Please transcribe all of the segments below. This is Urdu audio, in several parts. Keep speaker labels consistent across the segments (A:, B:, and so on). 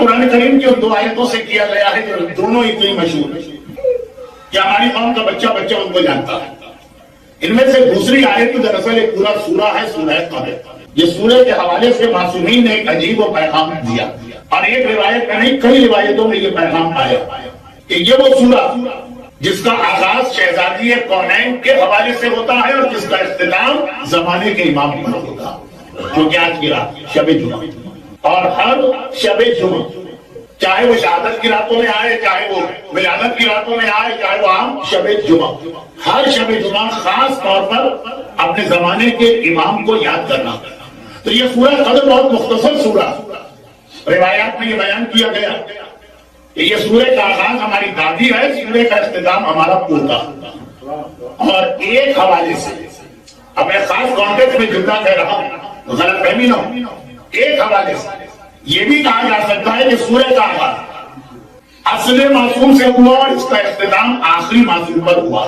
A: قرآن کریم کی ان دو آیتوں سے کیا گیا ہے جو دونوں اتنی مشہور ہیں کہ ہماری قوم کا بچہ بچہ ان کو جانتا ہے. ان میں سے دوسری آیت تو دراصل ایک پورا سورہ ہے، سورہ قمر. یہ سورہ کے حوالے سے معصومین نے ایک عجیب و پیغام دیا، اور ایک روایت میں نہیں کئی روایتوں میں یہ پیغام آیا کہ یہ وہ سورہ جس کا آغاز شہزادی کونین کے حوالے سے ہوتا ہے اور جس کا اختتام زمانے کے امام پر ہوتا ہے، جو کہ آج کی رات شب جمعہ. اور ہر شب جمعہ چاہے وہ شہادت کی راتوں میں آئے، چاہے وہ ولادت کی راتوں میں آئے، چاہے وہ عام شب جمعہ، ہر شب جمعہ خاص طور پر اپنے زمانے کے امام کو یاد کرنا. تو یہ سورہ قدر بہت مختصر سورہ، روایات میں یہ بیان کیا گیا کہ یہ سورہ کا آغاز ہماری دادی ہے، سورہ کا اختتام ہمارا پوتا. اور ایک حوالے سے اپنے خاص کانٹیکٹ میں جملہ کہہ رہا ہوں، غلط فہمی نہ ہو، ایک حوالے سے یہ بھی کہا جا سکتا ہے کہ سورہ کا آغاز اصل معصوم سے ہوا اور اس کا اختتام آخری معصوم پر ہوا.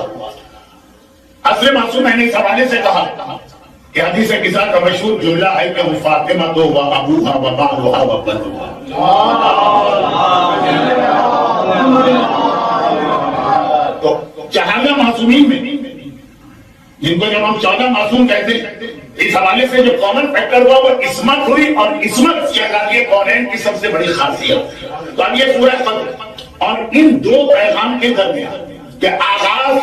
A: اصل معصوم میں نے اس حوالے سے کہا کہ حدیث قصہ کا مشہور جملہ ہے کہ وہ فاطمہ تو و ابوہا و بعلھا و بنوہا. تو چہارہ معصومین میں جن کو جب ہم 14 معصوم کہتے ہیں، اس حوالے سے جو کامن فیکٹر ہوا وہ عصمت ہوئی، اور عصمت شہزادی کونین کی سب سے بڑی خاصیت. تو اب یہ سورہ قدر اور ان دو پیغام کے درمیان کہ آغاز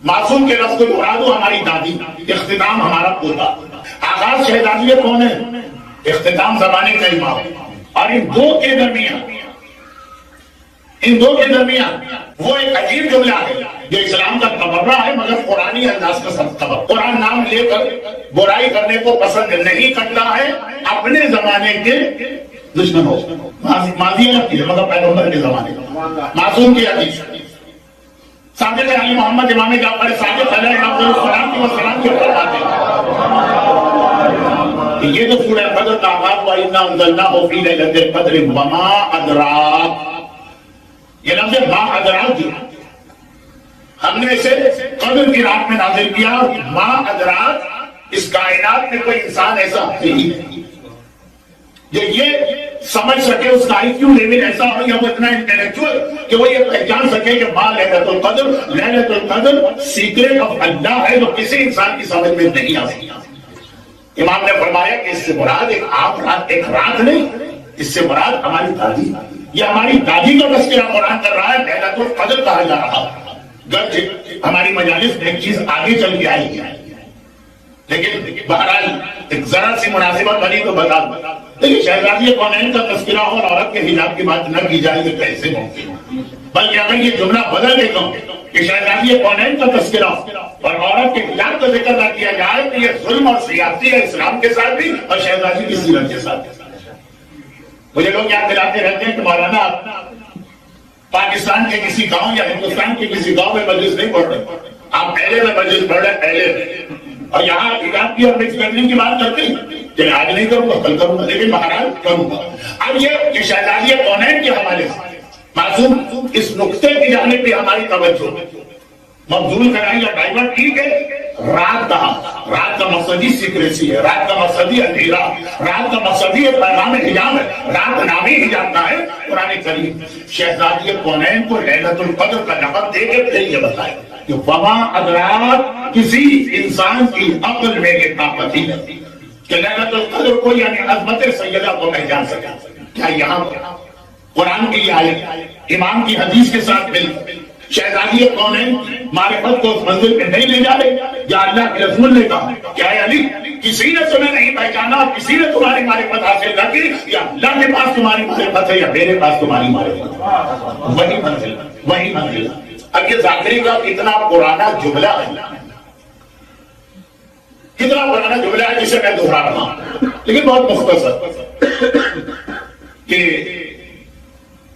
A: معصوم کے لفظ کو مراد ہو ہماری دادی، اختتام ہمارا پوتا. آغاز شہزادی کونین، اختتام زمانے کا امام. اور ان دو کے درمیان وہ ایک عجیب جملہ ہے جو اسلام کا تبرہ ہے مگر قرآنی انداز کا سبب. قرآن نام لے کر برائی کرنے کو پسند نہیں کرتا ہے اپنے زمانے کے دشمنوں. ماضی الگ ہے مگر پیغمبر کے زمانے کا معصوم کی حدیث صادق علی محمد امام جعفر صادق علیہ السلام کے اوپر باتیں. یہ تو سورہ قدر کا آغاز ہوا، انا انزلناہ فی لیلۃ القدر وما ادراک. یہ لفظ ما ادراک جو ہم نے اسے قدر کی رات میں نازل کیا. ما ادراک، اس کائنات میں کوئی انسان ایسا نہیں جو یہ سمجھ سکے، اس کا آئی کیو لیول ایسا ہو یا وہ اتنا انٹلیکچوئل کہ وہ یہ پہچان سکے کہ ما لیلۃ القدر، لیلۃ القدر سیکریٹ آف اللہ ہے جو کسی انسان کی سمجھ میں نہیں آ سکتی. امام نے فرمایا کہ اس سے مراد ایک عام رات، ایک رات نہیں، اس سے مراد ہماری دادی. یہ ہماری دادی کا تذکرہ قرآن کر رہا ہے، لیلۃ القدر کہا جا رہا ہے. گرچہ ہماری مجالس میں ایک چیز آگے چل کے آئی ہے، لیکن بہرحال ایک ذرا سی مناسبت بنی تو بتا دوں. لیکن شہزادی کونین کا تذکرہ اور عورت کے حجاب کی بات نہ کی جائے تو کیسے ممکن؟ بلکہ اگر یہ جملہ بدل دیتا ہوں کہ شہزادی کونین کا تذکرہ اور عورت کے حجاب کا ذکر نہ کیا جائے تو یہ ظلم اور زیادتی ہے اسلام کے ساتھ بھی اور شہزادی کی سیرت کے ساتھ. مجھے لوگ یاد دلاتے رہتے ہیں کہ مولانا پاکستان کے کسی گاؤں یا ہندوستان کے کسی گاؤں میں مجلس نہیں پڑھ رہے، آپ پہلے میں مجلس پڑھ رہے پہلے میں، اور یہاں حجاب کی اور مکس کرنے کی بات کرتے ہیں کہ آج نہیں کروں گا کل کروں گا، لیکن مہاراج کروں گا. اب یہ کہ شہزادی کونین کے حوالے سے معصوم اس نقطے کی جانب پہ ہماری توجہ مبذول کرائیں یا ڈائیورٹ کی کہ رات کا مقصدی سیکریسی ہے، رات کا مقصدی اندھیرا، رات کا مقصدی پیغام حجاب ہے، رات نامی حجاب کا ہے. قرآن کریم شہزادی کونین کو لیلۃ القدر کا لقب دے کے پھر یہ بتائے کہ وما ادراک، کسی انسان کی عقل میں یہ طاقت ہی نہیں کہ لیلۃ القدر کو یعنی عظمت سیدہ کو پہچان سکا. کیا یہاں قرآن کی آیت امام کی حدیث کے ساتھ مل شہزادی کونین معرفت کو اس منزل پہ نہیں لے جا رہے؟ یا اللہ کے رسول نے کہا کہ اے علی کسی نے تمہیں نہیں پہچانا اور کسی نے تمہاری معرفت حاصل نہ کی، یا اللہ کے پاس تمہاری معرفت ہے یا میرے پاس تمہاری معرفت ہے، وہی منزل وہی منزل. اب یہ ذاکری کا کتنا پرانا جملہ ہے، کتنا پرانا جملہ ہے جسے میں دہرا رہا ہوں لیکن بہت مختصر کہ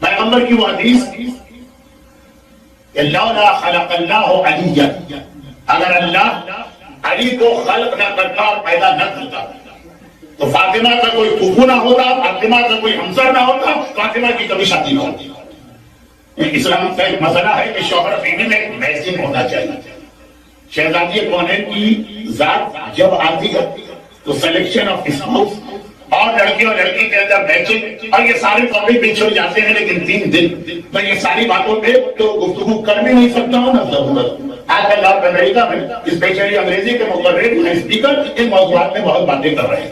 A: پیغمبر کی وہ حدیث لولا خلق اللہ علی، اگر اللہ علی کو خلق نہ کرتا اور پیدا نہ کرتا تو فاطمہ کا کوئی پھوپھو نہ ہوتا، فاطمہ کا کوئی ہمسر نہ ہوتا، فاطمہ کی کبھی شادی نہ ہوتی. اسلام کا ایک مسئلہ ہے کہ شوہر بیوی میں محسن ہونا چاہیے. شہزادی کونین کی ذات جب آتی ہے تو سلیکشن آف اسپاؤس اور لڑکی اور لڑکی کے اندر میچنگ، اور یہ سارے ٹاپک بھی چھوڑ جاتے ہیں، لیکن 3 دن میں یہ ساری باتوں پہ تو گفتگو کر بھی نہیں سکتا ہوں نا ضرورت۔ آج کل آپ امریکہ میں اسپیشلی انگریزی کے مقرر اسپیکر ان موضوعات میں بہت باتیں کر رہے ہیں،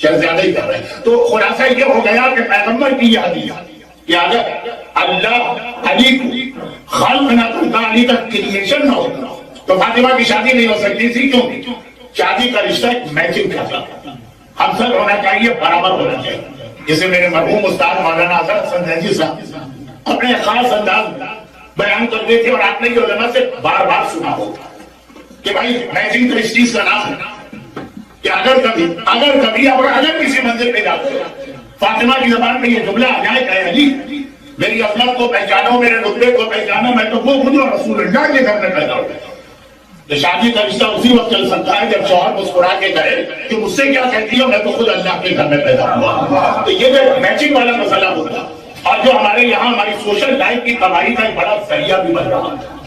A: شاید زیادہ ہی کر رہے ہیں۔ تو خلاصہ یہ ہو گیا کہ پیغمبر کی یہ حدیث کہ اگر اللہ علی کو خلق نہ کرتا، علی کا کریشن نہ ہوتا تو فاطمہ کی شادی نہیں ہو سکتی تھی۔ کیوں؟ شادی کا رشتہ میچنگ کا تھا، ہمسر ہونا چاہیے، برابر ہونا چاہیے۔ جسے میرے مرحوم استاد مولانا اظہر حسن زیدی صاحب اپنے خاص انداز بیان کرتے تھے، اور آپ نے یہ علماء سے بار بار سنا ہوگا کہ بھائی میچنگ کا اس چیز کا نام ہے کہ اگر کبھی اگر کسی منزل پہ جاتے ہیں، فاطمہ کی زبان پہ یہ جملہ آ جائے کہ علی میری عظمت کو پہچانو، میرے رتبے کو پہچانو، میں تو وہ خود رسول اللہ کے گھر میں پیدا ہو گیا۔ تو شادی کا رشتہ اسی وقت چل سکتا ہے جب شوہر مسکرا کے کہے کہ مجھ سے کیا کہتی ہو، میں تو خود اللہ کے گھر میں پیدا ہوا۔ تو یہ جو میچنگ والا مسئلہ ہوتا، اور جو ہمارے یہاں ہماری سوشل لائف کی تباہی کا ایک بڑا ذریعہ بھی بن رہا ہے۔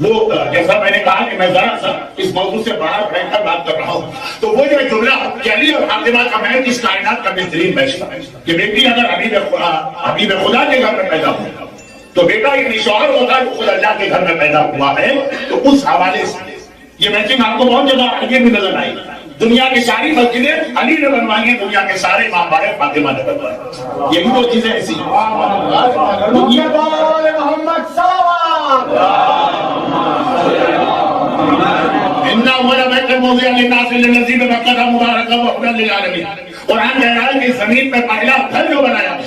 A: وہ جیسا میں نے کہا کہ میں ذرا سا اس موضوع سے باہر بیٹھ کر بات کر رہا ہوں، تو وہ جو جملہ کہ علی اور فاطمہ کا میچ اس کائنات کا بہترین میچ تھا کہ بیٹی اگر حبیب خدا کے گھر میں پیدا ہوا تو بیٹا ایک شوہر ہوتا جو خود اللہ کے گھر میں پیدا ہوا ہے۔ تو اس حوالے سے یہ میچنگ آپ کو بہت جگہ آگے بھی نظر آئی۔ دنیا کی ساری مسجدیں علی نے بنوائی ہیں، دنیا کے سارے امام باڑے فاطمہ نے بنوائے۔ یہی وہ چیزیں ایسی قرآن کہہ رہا ہے کہ زمین پہ پہلا گھر جو بنایا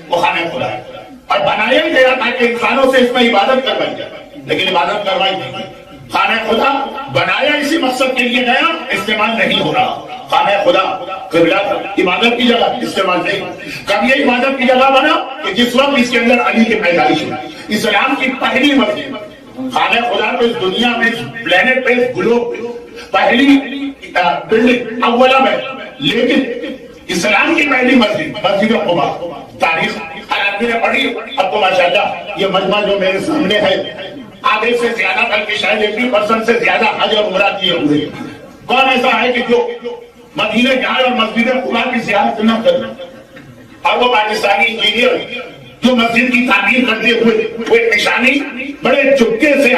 A: وہ خانہ خدا ہے، اور بنایا ہی گیا تاکہ انسانوں سے اس میں عبادت کروائی جائے، لیکن عبادت کروائی نہیں۔ خانہ خدا بنایا اسی مقصد کے لیے گیا، استعمال نہیں ہو رہا۔ خانہ خدا قبلہ عبادت کی جگہ استعمال نہیں۔ کب یہ عبادت کی جگہ بنا کہ جس وقت اس کے اندر علی کی پیدائش ہوئی۔ اسلام کی پہلی مسجد خانہ خدا تو اس دنیا میں پلانٹ پہ گلوب پہلی بلڈنگ اولا میں، لیکن اسلام کی پہلی مسجد مسجد قباء تاریخ ہر آدمی نے پڑھی۔ اب تو ماشاءاللہ یہ مجمع جو میرے سامنے ہے آدھے سے زیادہ بلکہ شاید 80% سے زیادہ حج اور عمرہ کیے ہوئے۔ کون ایسا ہے کہ جو مدینہ جائے اور مسجد قباء کی زیارت نہ کرے؟ اور وہ پاکستانی انجینئر جو مسجد کی تعمیر کرتے ہوئے وہ ایک نشانی بڑے چپکے سے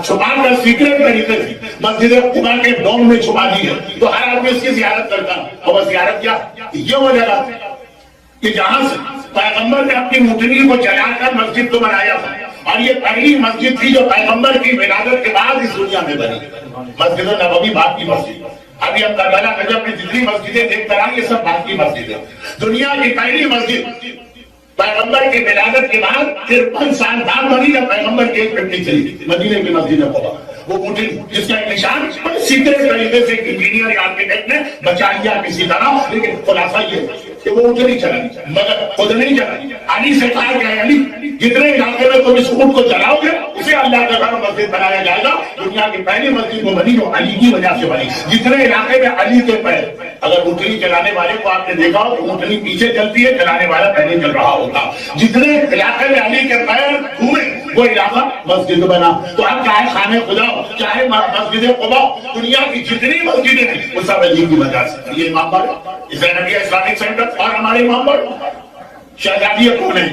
A: چھپا کر سیکرٹ طریقے سے مسجد قباء کے ڈوم میں چھپا دی ہے، تو ہر آدمی اس کی زیارت کرتا ہے۔ اور وہ زیارت کیا؟ یہ وہ جگہ کہ جہاں سے پیغمبر نے اپنی مٹنی کو جلا کر مسجد کو بنایا تھا، اور یہ پہلی مسجد تھی جو پیغمبر کی ولادت کے بعد اس دنیا میں بنی، مسجد نبوی بعد کی مسجد۔ ابھی ہم کربلا نجف میں جتنی مسجدیں دیکھ کر آئیں یہ سب بعد کی مسجدیں۔ دنیا کی پہلی مسجد پیغمبر کی ولادت کے بعد 53 سال بعد بنی جب پیغمبر کی ایک پٹی چلی تھی، مدینے کی مسجد قباء۔ وہ مٹنی جس کا ایک نشان سیکرٹ طریقے سے انجینئر یا آرکیٹیکٹ نے بچا لیا کسی طرح، لیکن خلاصہ یہ کہ وہ اونٹ نہیں چلا مگر خود نہیں چلا۔ علی سے کہا کہ علی جتنے علاقے میں تم اس اونٹ کو چلاؤ گے اسے اللہ کا گھر مسجد بنایا جائے گا۔ دنیا کی پہلی مسجد وہ بنی جو علی کی وجہ سے بنی۔ جتنے علاقے میں علی کے پیر، اگر اونٹنی چلانے والے کو آپ نے دیکھا ہو تو اونٹنی پیچھے چلتی ہے، چلانے والا پہلے چل رہا ہوتا۔ جتنے علاقے میں علی کے پیر گھومے وہ علاقہ مسجد بنا۔ تو اب چاہے خانہ خدا چاہے مسجد قباء، دنیا کی جتنی مسجدیں ہیں وہ سب علی کی وجہ سے۔ یہ امام باڑے اسلامیہ اسلامک سینٹر اور ہمارے امام باڑے شہزادی کون ہے؟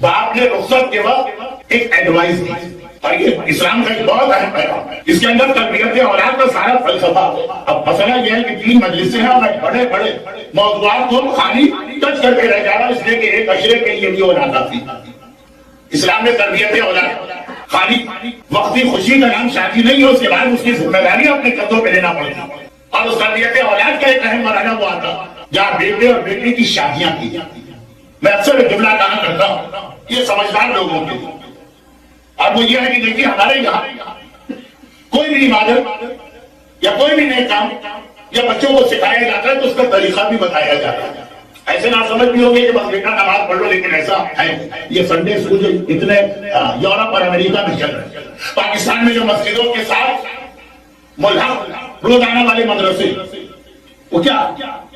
A: باپ نے رخصت کے وقت ایک ایڈوائز دی، اور یہ اسلام کا ایک بہت اہم پیغام ہے۔ اس کے اندر تربیت اولاد کا سارا فلسفہ۔ اب مسئلہ یہ ہے کہ 3 مجلسیں ہیں اور میں بڑے بڑے موضوعات کو خالی ٹچ کر کے رہ جا رہا ہوں، اس لیے کہ ایک اشرے کے لیے بھی اولاد آتی۔ اسلام نے تربیت اولاد خالی وقتی خوشی کا نام شادی نہیں ہے، اس کے بعد اس کی ذمہ داری اپنے قدموں پہ لینا پڑتی، اور اس تربیت اولاد کا ایک اہم مرحلہ وہ آتا جہاں بیٹے اور بیٹی کی شادیاں کی جاتی۔ میں اکثر جملہ کہا کرتا ہوں یہ سمجھدار لوگوں کے لیے، اور وہ یہ ہے کہ دیکھیے ہمارے یہاں کوئی بھی عبادت یا کوئی بھی نیک کام یا بچوں کو سکھایا جاتا ہے تو اس کا طریقہ بھی بتایا جاتا ہے۔ ایسے نہ سمجھ بھی ہوگی کہ بس بیٹا نماز پڑھ لو، لیکن ایسا ہے یہ سنڈے اسکول اتنے یورپ اور امریکہ میں چل رہے ہیں۔ پاکستان میں جو مسجدوں کے ساتھ ملحق روزانہ والے مدرسے، وہ کیا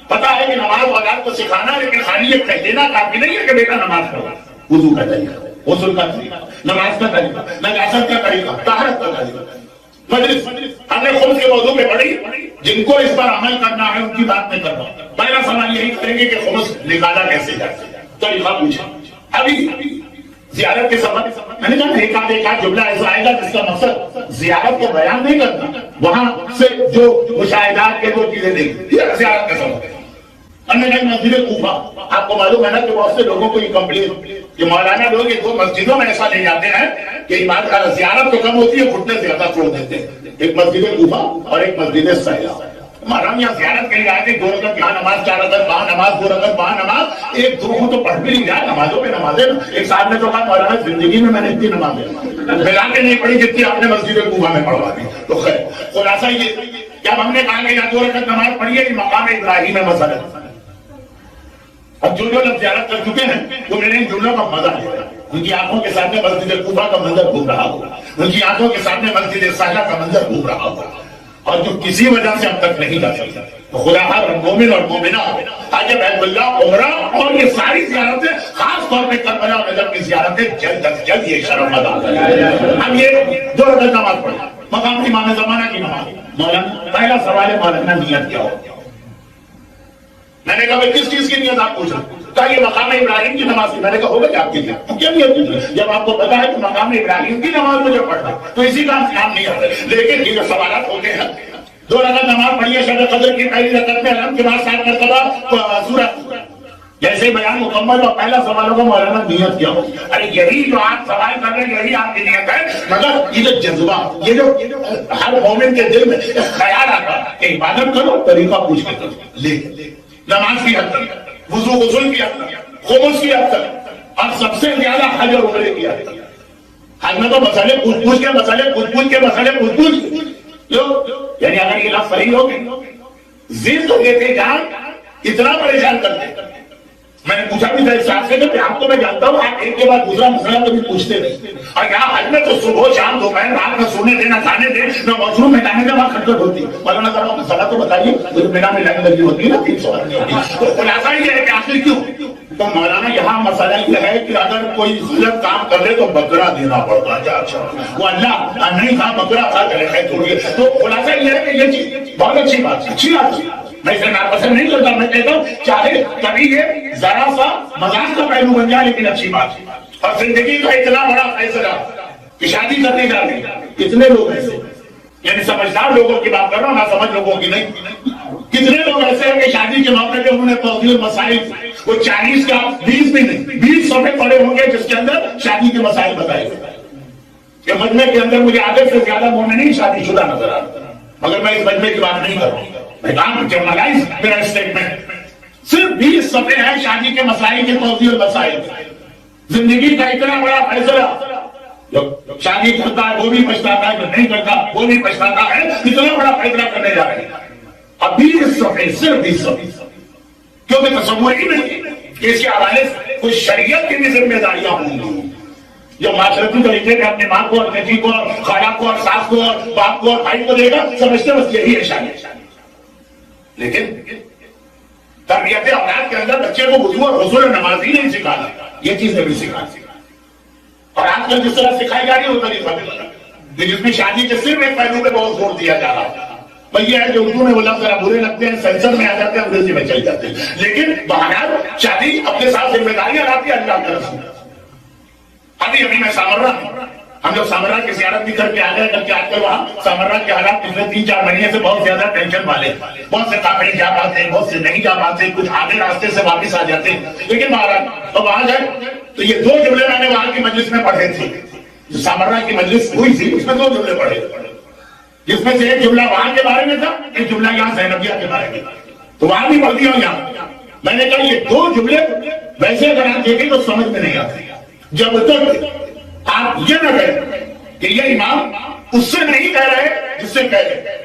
A: پتا ہے کہ نماز اولاد کو سکھانا، لیکن خالی یہ کہہ دینا کافی نہیں ہے کہ بیٹا نماز پڑھو۔ وضو کا طریقہ، غسل کا طریقہ، نماز کا طریقہ، نجاست کا طریقہ، طہارت کا طریقہ، مجلس ہم نے خمس کے موضوع پہ پڑھی، جن کو اس پر عمل کرنا ہے ان کی بات نہیں کرنا. پہلا سوال یہی کریں گے کہ خمس نکالا کیسے جائے، طریقہ پوچھا. ابھی زیارت کے سبب میں نے کہا ایک آدھ جملہ ایسا آئے گا جس کا مقصد زیارت کو بیان نہیں کرنا، وہاں سے جو مشاہدات کے دو چیزیں دیکھیں یہ زیارت کا سبب ہے. ہم نے کہا مسجد کوفہ، آپ کو معلوم ہے نا کہ بہت سے لوگوں کو یہ کمپلین، یہ مولانا لوگ یہ دو مسجدوں میں ایسا لے جاتے ہیں کہ زیارت تو کم ہوتی ہے، گھٹنے زیادہ چھوڑ دیتے ہیں. ایک مسجد کوفہ اور ایک مسجد سیلا. مولانا یہاں زیارت کے لیے آئے تھے، 2 رکعت یہاں نماز، 4 رکعت وہاں نماز، 2 رکعت وہاں نماز، ایک دو تو پڑھ بھی نہیں جائے، نمازوں پہ نمازیں. ایک صاحب نے تو کہا مولانا زندگی میں نے اتنی نمازیں ملا کے نہیں پڑھی جتنی آپ نے مسجد کوفہ میں پڑھوا دی. تو خیر خلاصہ یہ جب ہم نے کہا کہ یہاں 2 رکعت نماز پڑھیے، یہ مقام ابراہیم ہے مسئلہ. اب جو لوگ زیارت کر چکے ہیں وہ میرے ان جملوں کا مزہ لے رہا ہے. ان کی آنکھوں کے سامنے مسجد کوفہ کا منظر گھوم رہا ہوگا، ان کی آنکھوں کے سامنے مسجد سیلا کا منظر گھوم رہا ہوگا، اور جو کسی وجہ سے اب تک نہیں جا سکتا. تو خدا ہر مومن اور مومنہ حج بیت اللہ، عمرہ اور یہ ساری زیارتیں، خاص طور پہ کربلا اور نجف کی زیارتیں جلد از جلد یہ شرف ادا کریں. اب یہ 2 رکعت نماز پڑھیں، مقام امام زمانہ کی نماز. مولانا پہلا سوال ہے مولانا نیت کیا ہو؟ میں نے کہا بھائی کس چیز کی نیت آپ پوچھ رہے ہیں؟ کہا یہ مقام ابراہیم کی نماز کی. میں نے کہا ہوگا کہ آپ کی نیت کیا نیت کی؟ جب آپ کو پتا ہے کہ مقام ابراہیم کی نماز مجھے پڑھنا تو اسی کا نام نہیں آتا. لیکن یہ جو سوالات ہوتے ہیں، 2 رکعت نماز پڑھیے، شب قدر کی پہلی رکعت میں الحمد کے بعد 7 مرتبہ سورۃ، جیسے بیان مکمل اور پہلا سوال ہوگا مولانا نیت کیا ہو. ارے یہی جو آپ سوال کر رہے ہیں یہی آپ کی نیت ہے. مگر یہ جو جذبہ، یہ جو ہر مومن کے دل میں خیال آتا ہے کہ عبادت کرو، طریقہ پوچھ کے کرو. لیکن نماز کی حد تک، وضو غسل کی حد تک، خمس کی حد تک، اور سب سے زیادہ حج اور عمرے کی حد تک. حج میں تو مسئلے پوچھ کے مسئلے پوچھ یعنی اگر یہ لفظ صحیح ہوگی زید تو دیتے جان اتنا پریشان کرتے. میں نے پوچھا بھی تھا اس ساتھ سے کہ آپ کو میں جانتا ہوں آپ ایک کے بعد دوسرا مسئلہ کبھی پوچھتے نہیں، اور یہاں حج میں تو صبح شام دوپہر رات میں سونے دینا کھانے دے نہ واش روم میں جانے کے بعد کھٹکٹ ہوتی ہے. مولانا صاحب مسئلہ تو بتائیے، مجھے میرا میں لائن لگی ہوتی ہے نا 3 سوال نہیں ہوتی. تو خلاصہ یہ ہے کہ آخر کیوں؟ تو مولانا یہاں مسئلہ یہ ہے کہ اگر کوئی غلط کام کر لے تو بکرا دینا پڑتا ہے. اچھا وہ اللہ نہیں تھا بکرا تھا تو خلاصہ یہ ہے کہ یہ چیز بہت اچھی بات ہے، اچھی بات ہے. میں اسے ناپسند نہیں کرتا، میں کہتا ہوں چاہے کبھی یہ ذرا سا مذاق کا پہلو بن جائے لیکن اچھی بات ہے. اور زندگی کا اتنا بڑا فیصلہ کہ شادی کرنے جا رہے ہیں، کتنے لوگ ایسے، یعنی سمجھدار لوگوں کی بات کر رہا ہوں، نہ سمجھ لوگوں کی نہیں. کتنے لوگ ایسے ہیں کہ شادی کے موقع پہ انہوں نے توضیح المسائل وہ 40 کا 20 بھی نہیں 20 صفحے پڑے ہوں گے جس کے اندر شادی کے مسائل بتائے گئے. کہ مجمع کے اندر مجھے آدھے سے زیادہ مومنین شادی شدہ نظر آ رہا ہے، مگر میں اس مجمع کی بات نہیں کر رہا ہوں. میں کہا جرنلائز میرا اسٹیٹمنٹ، صرف 20 صفحے ہیں شادی کے مسائل کے توضیح المسائل. زندگی کا اتنا بڑا فیصلہ، جو شادی کرتا ہے وہ بھی پچھتاتا ہے، جو نہیں کرتا وہ بھی پچھتاتا ہے. اتنا بڑا فیصلہ کرنے جا رہے ہیں، اب 20 صفحے، صرف 20 صفحے، کیونکہ تصور ہی نہیں کہ اس کے حوالے سے کوئی شریعت کی بھی ذمہ داریاں ہوں گی جو معاشرتی طریقے پہ اپنے ماں کو اور بیٹی کو اور خالہ کو اور ساس کو اور باپ کو اور بھائی کو دے گا. سمجھتے بس یہی ہے شادی. لیکن تربیت اولاد کے اندر بچے کو وضو اور غسل اور نماز ہی نہیں سکھانا، یہ چیزیں بھی سکھانا. اور آج کل جس طرح سکھائی جا رہی ہے وہ طریقہ بھی بتا، جس میں شادی کے صرف ایک پہلو پہ بہت زور دیا جا رہا ہے. بھئی یہ ہے کہ اردو میں وہ لفظ ذرا برے لگتے ہیں، سینسر میں آ جاتے ہیں، انگریزی میں چل جاتے ہیں. لیکن بہرحال شادی اپنے ساتھ ذمہ داریاں لاتی ہے اللہ کی طرف سے. ابھی میں سامرا، ہم لوگ سامرا کی زیارت بھی کر کے آ گئے، کر کے آتے وہاں سامرا کے حالات پچھلے 3-4 مہینے سے بہت زیادہ ٹینشن والے. بہت سے کافی جا پاتے ہیں، بہت سے نہیں جا پاتے، کچھ آگے راستے سے واپس آ جاتے ہیں. لیکن مہاراج اب وہاں گئے تو یہ 2 جملے میں نے وہاں کی مجلس میں پڑھے تھے. جو سامرا کی مجلس ہوئی تھی اس میں 2 جملے پڑھے، جس میں سے ایک جملہ وہاں کے بارے میں تھا، ایک جملہ یہاں زینبیہ کے بارے میں. تو وہاں بھی پڑھ دیا ہوں یہاں. میں نے کہا یہ 2 جملے ویسے اگر آپ دیکھیں تو سمجھ میں نہیں آتے جب تک آپ یہ نہ کہیں کہ یہ امام اس سے نہیں کہہ رہے جس سے کہہ رہے.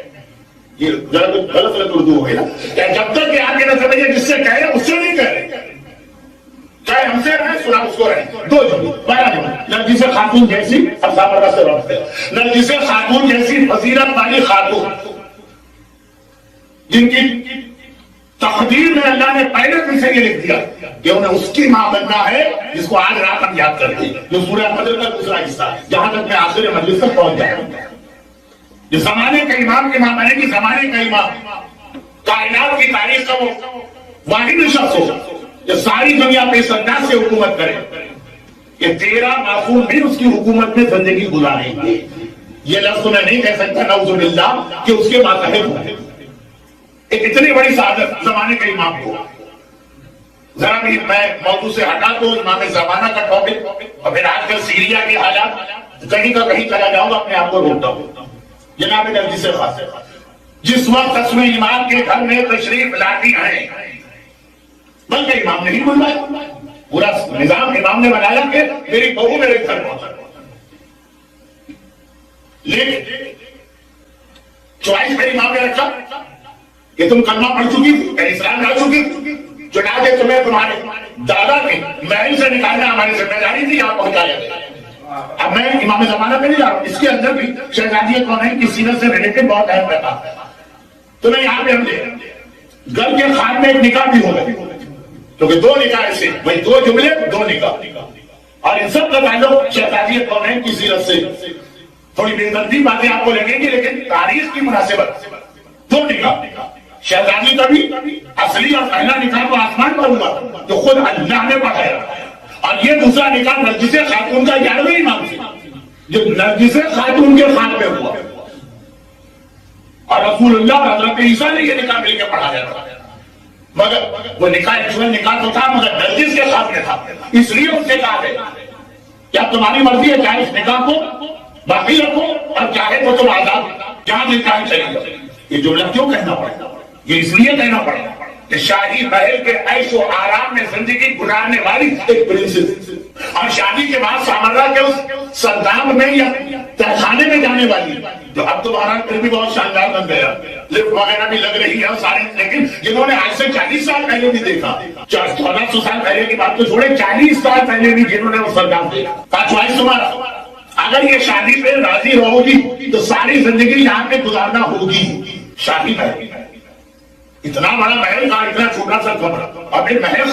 A: یہ غلط اردو ہو گیا نا. جب تک کہ آپ یہ نہ سمجھے جس سے کہہ رہے اس سے نہیں کہہ رہے، چاہے ہم سے رہے سنا اس کو رہے. 2 جملے، پہلا جملہ نرجس خاتون جیسی، اب سامرا سے رابط ہے، نرجس خاتون جیسی فضیلت والی خاتون جن کی تقدیر میں اللہ نے پہلے دن سے یہ لکھ دیا کہ انہیں اس کی ماں بننا ہے جس کو آج رات ہم یاد کرتے ہیں، جو سورہ فجر کا دوسرا حصہ ہے، جہاں تک میں آخر مجلس تک پہنچ جاؤں. یہ زمانے کا امام کے امام ہے کہ زمانے کا امام کائنات کی تاریخ کا وہ واحد شخص ہو جو ساری دنیا پہ اس انداز سے حکومت کرے کہ 13 معصوم بھی اس کی حکومت میں زندگی گزاریں گے. یہ لفظ میں نہیں کہہ سکتا نعوذ باللہ کہ اس کے ماتحت ہو. ایک اتنی بڑی سعادت زمانے کا امام کو. ذرا بھی میں موضوع سے ہٹا تو امام زمانہ کا ٹاپک اور پھر آج کل سیریا کے حالات کہیں کا کہیں چلا جاؤں گا اپنے آپ کو روکتا ہوں. جناب نرجس سے خاص جس وقت قسم امام کے گھر میں تشریف لاتی ہیں بلکہ امام نہیں بنوایا پورا نظام امام نے بنایا کہ میری بہو میرے گھر پہنچا لیکن چوائس میری ماں نے رکھا کہ تم کلمہ پڑھ چکی تھی اسلام لا چکی تھی چنانچہ تمہیں تمہارے دادا کے محل سے نکالنا ہماری ذمہ داری تھی یہاں پہنچایا گیا. اب میں امام زمانہ پہ نہیں جا رہا ہوں اس کے اندر بھی شہزادی کون ہے کسی نے سے ریلیٹڈ بہت اہم رہتا تمہیں یہاں پہ ہم دے گھر کے خان میں ایک نکاح بھی ہو گئے کیونکہ 2 نکاح ایسے بھائی 2 جملے 2 نکاح اور ان سب کا تعلق شہزادی کون ہے کی سیرت سے. تھوڑی بے دردی باتیں آپ کو لگیں گی لیکن تاریخ کی مناسبت 2 نکاح شہزادی کا بھی اصلی اور پہلا نکاح تو آسمان پر ہوا جو خود اللہ نے پڑھایا اور یہ دوسرا نکاح نرجس خاتون کا 11ویں امام سے جو نرجس خاتون کے خان میں ہوا اور رسول اللہ حضرت عیسیٰ نے یہ نکاح مل کے پڑھایا تھا مگر وہ نکاح ایکچوئل نکاح تو تھا مگر نرجس کے خان میں تھا اس لیے ان سے کہا گیا کہ اب تمہاری مرضی ہے چاہے اس نکاح کو باقی رکھو اور چاہے تو تم آزاد جہاں دل چاہے چلے جاؤ. یہ جملہ کیوں کہنا پڑا یہ اس لیے کہنا پڑا کہ شاہی محل کے عیش و آرام میں زندگی گزارنے والی ایک پرنسس اور شادی کے بعد سامرا کے اس سرداب میں یا تہخانے میں جانے والی جو اب تو ہمارا پھر بھی بہت شاندار بن گیا لفٹ وغیرہ بھی لگ رہی ہے سارے لیکن جنہوں نے آج سے 40 سال پہلے بھی دیکھا 1400 سال پہلے کی بات تو چھوڑے 40 سال پہلے بھی جنہوں نے وہ سرداب دیکھا کا چوائس تمہارا. اگر یہ شادی پہ راضی رہو گی تو ساری زندگی یہاں پہ گزارنا ہوگی. شادی محل اتنا بڑا محل کا اتنا چھوٹا سا کمرہ اور پھر محل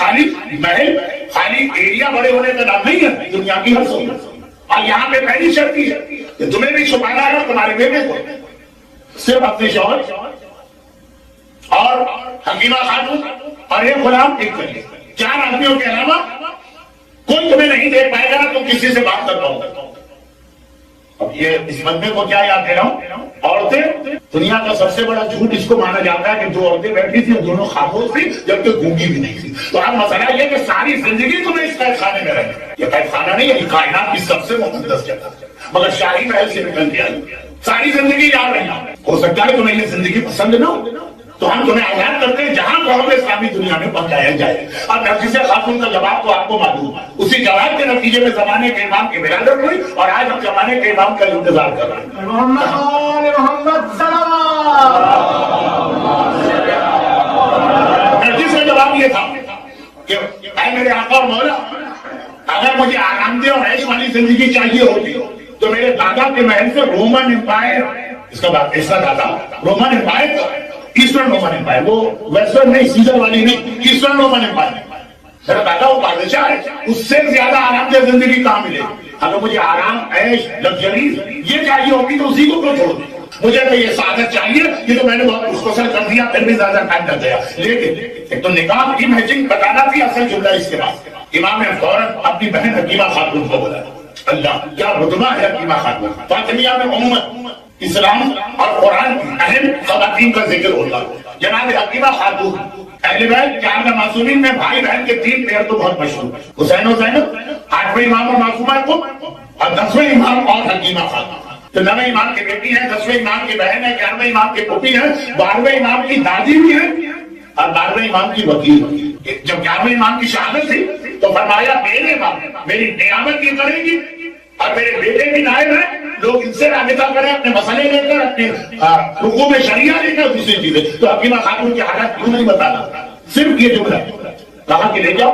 A: خالی ایریا بڑے ہونے کا نام نہیں ہے دنیا کی ہر سہولت. اور یہاں پہ پہلی شرط ہے کہ تمہیں بھی چھپانا ہے تمہارے بیٹے کو صرف اپنے شوہر اور حکیمہ خاتون اور ایک غلام ایک کریے 4 آدمیوں کے علاوہ کوئی تمہیں نہیں دیکھ پائے گا تو کسی سے بات کر پاؤں گا. اب یہ اس بندے کو کیا یاد دے رہا ہوں عورتیں دنیا کا سب سے بڑا جھوٹ اس کو مانا جاتا ہے کہ 2 عورتیں بیٹھی تھی دونوں خاموش تھی جبکہ گونگی بھی نہیں تھی. تو اب مسئلہ یہ کہ ساری زندگی تمہیں اس قید خانے میں رہے یہ قید خانہ نہیں ہے کائنات کی سب سے مقدس جگہ مگر شاہی محل سے نکل کے آئی ساری زندگی یاد رہنا. ہو سکتا ہے تمہیں یہ زندگی پسند نہ ہو تو ہم تمہیں آزاد کرتے ہیں جہاں کہو اسلامی دنیا میں پہنچایا جائے. اور نرجس خاتون کا جواب تو آپ کو معلوم ہے اسی جواب کے نتیجے میں زمانے کے امام کی ولادت ہوئی اور آج ہم زمانے کے امام کا انتظار کر رہے ہیں. نرجس کا جواب یہ تھا کہ اے میرے آقا اور مولا اگر مجھے آرام دہ اور عیش والی زندگی چاہیے ہوتی تو میرے دادا کے محل سے رومن امپائر اس کا ایسا دادا Roman Empire Eastern Roman Empire وہ ویسٹرن نہیں سیزر والی نہیں ایسٹرن رومن امپائر میرا دادا وہ بادشاہ ہے اس سے زیادہ آرام دہ زندگی کہاں ملے. اگر مجھے آرام عیش لگژریز یہ چاہیے ہوگی تو اسی کو کیوں چھوڑ دیں. مجھے تو یہ سعادت چاہیے یہ تو میں نے بہت مختصر کر دیا پھر بھی زیادہ ٹائم لگ گیا. لیکن ایک تو نکاح کی میچنگ بتانا تھی اصل جملہ اس کے بعد امام نے فوراً اپنی بہن حکیمہ خاتون کو بولا. اللہ کیا رتبہ ہے حکیمہ خاتون. فاطمیہ میں عموماً اسلام اور قرآن کی اہم خواتین کا ذکر ہوتا ہے. جناب حکیمہ خاتون اہل بیت 4 معصومین میں بھائی بہن کے 3 پیر تو بہت مشہور حسین و زینب 8ویں امام اور معصومہ کو اور 10ویں امام اور حکیمہ خاتون. تو 9ویں امام کی بیٹی ہے 10ویں امام کی بہن ہے 11ویں امام کی پھوپھی ہے 12ویں امام کی دادی بھی ہے اور 12ویں امام کی وکیل. جب 11ویں امام کی شہادت تھی تو فرمایا میرے امام میری قیامت کی کرے گی اور میرے بیٹے بھی نائب ہیں لوگ ان سے رابطہ کریں اپنے مسئلے لے کر اپنے حقوق شریعہ لے کر دوسری چیزیں. تو حکیمہ خاتون کی حالت کیوں نہیں بتانا صرف یہ جملہ کہا کہ لے جاؤ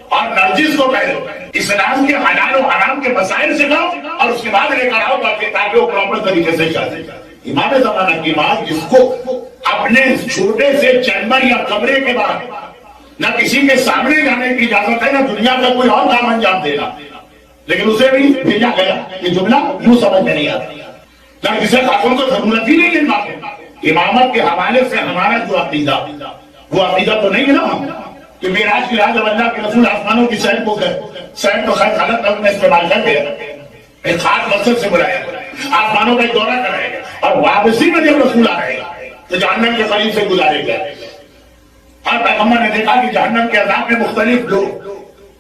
A: اور نرجس کو کہہ دو اسلام کے حلال و حرام کے مسائل سکھاؤ اور اس کے بعد لے کر آؤ تاکہ وہ پراپر طریقے سے چلے. امام زمانہ کی ماں جس کو اپنے چھوٹے سے چیمبر یا کمرے کے بعد نہ کسی کے سامنے جانے کی اجازت ہے نہ دنیا کا کوئی اور کام انجام دینا لیکن اسے بھی بھیجا گیا یہ جملہ یوں سمجھ میں نہیں آتا جسے خاتون کو ضرورت ہی نہیں ہے امامت کے حوالے سے ہمارا جو عقیدہ وہ عقیدہ تو نہیں ہے نا کہ معراج کی رات جب اللہ کے رسول آسمانوں کی سیر کو گئے، سیر تو خیر غلط لفظ میں استعمال کر گیا، ایک خاص مقصد سے بلایا آسمانوں کا ایک دورہ کرائے گا اور واپسی میں جب رسول آ رہے گا تو جہنم کے قریب سے گزارے گا. اور پیغمبر نے دیکھا کہ جہنم کے عذاب میں مختلف لوگ،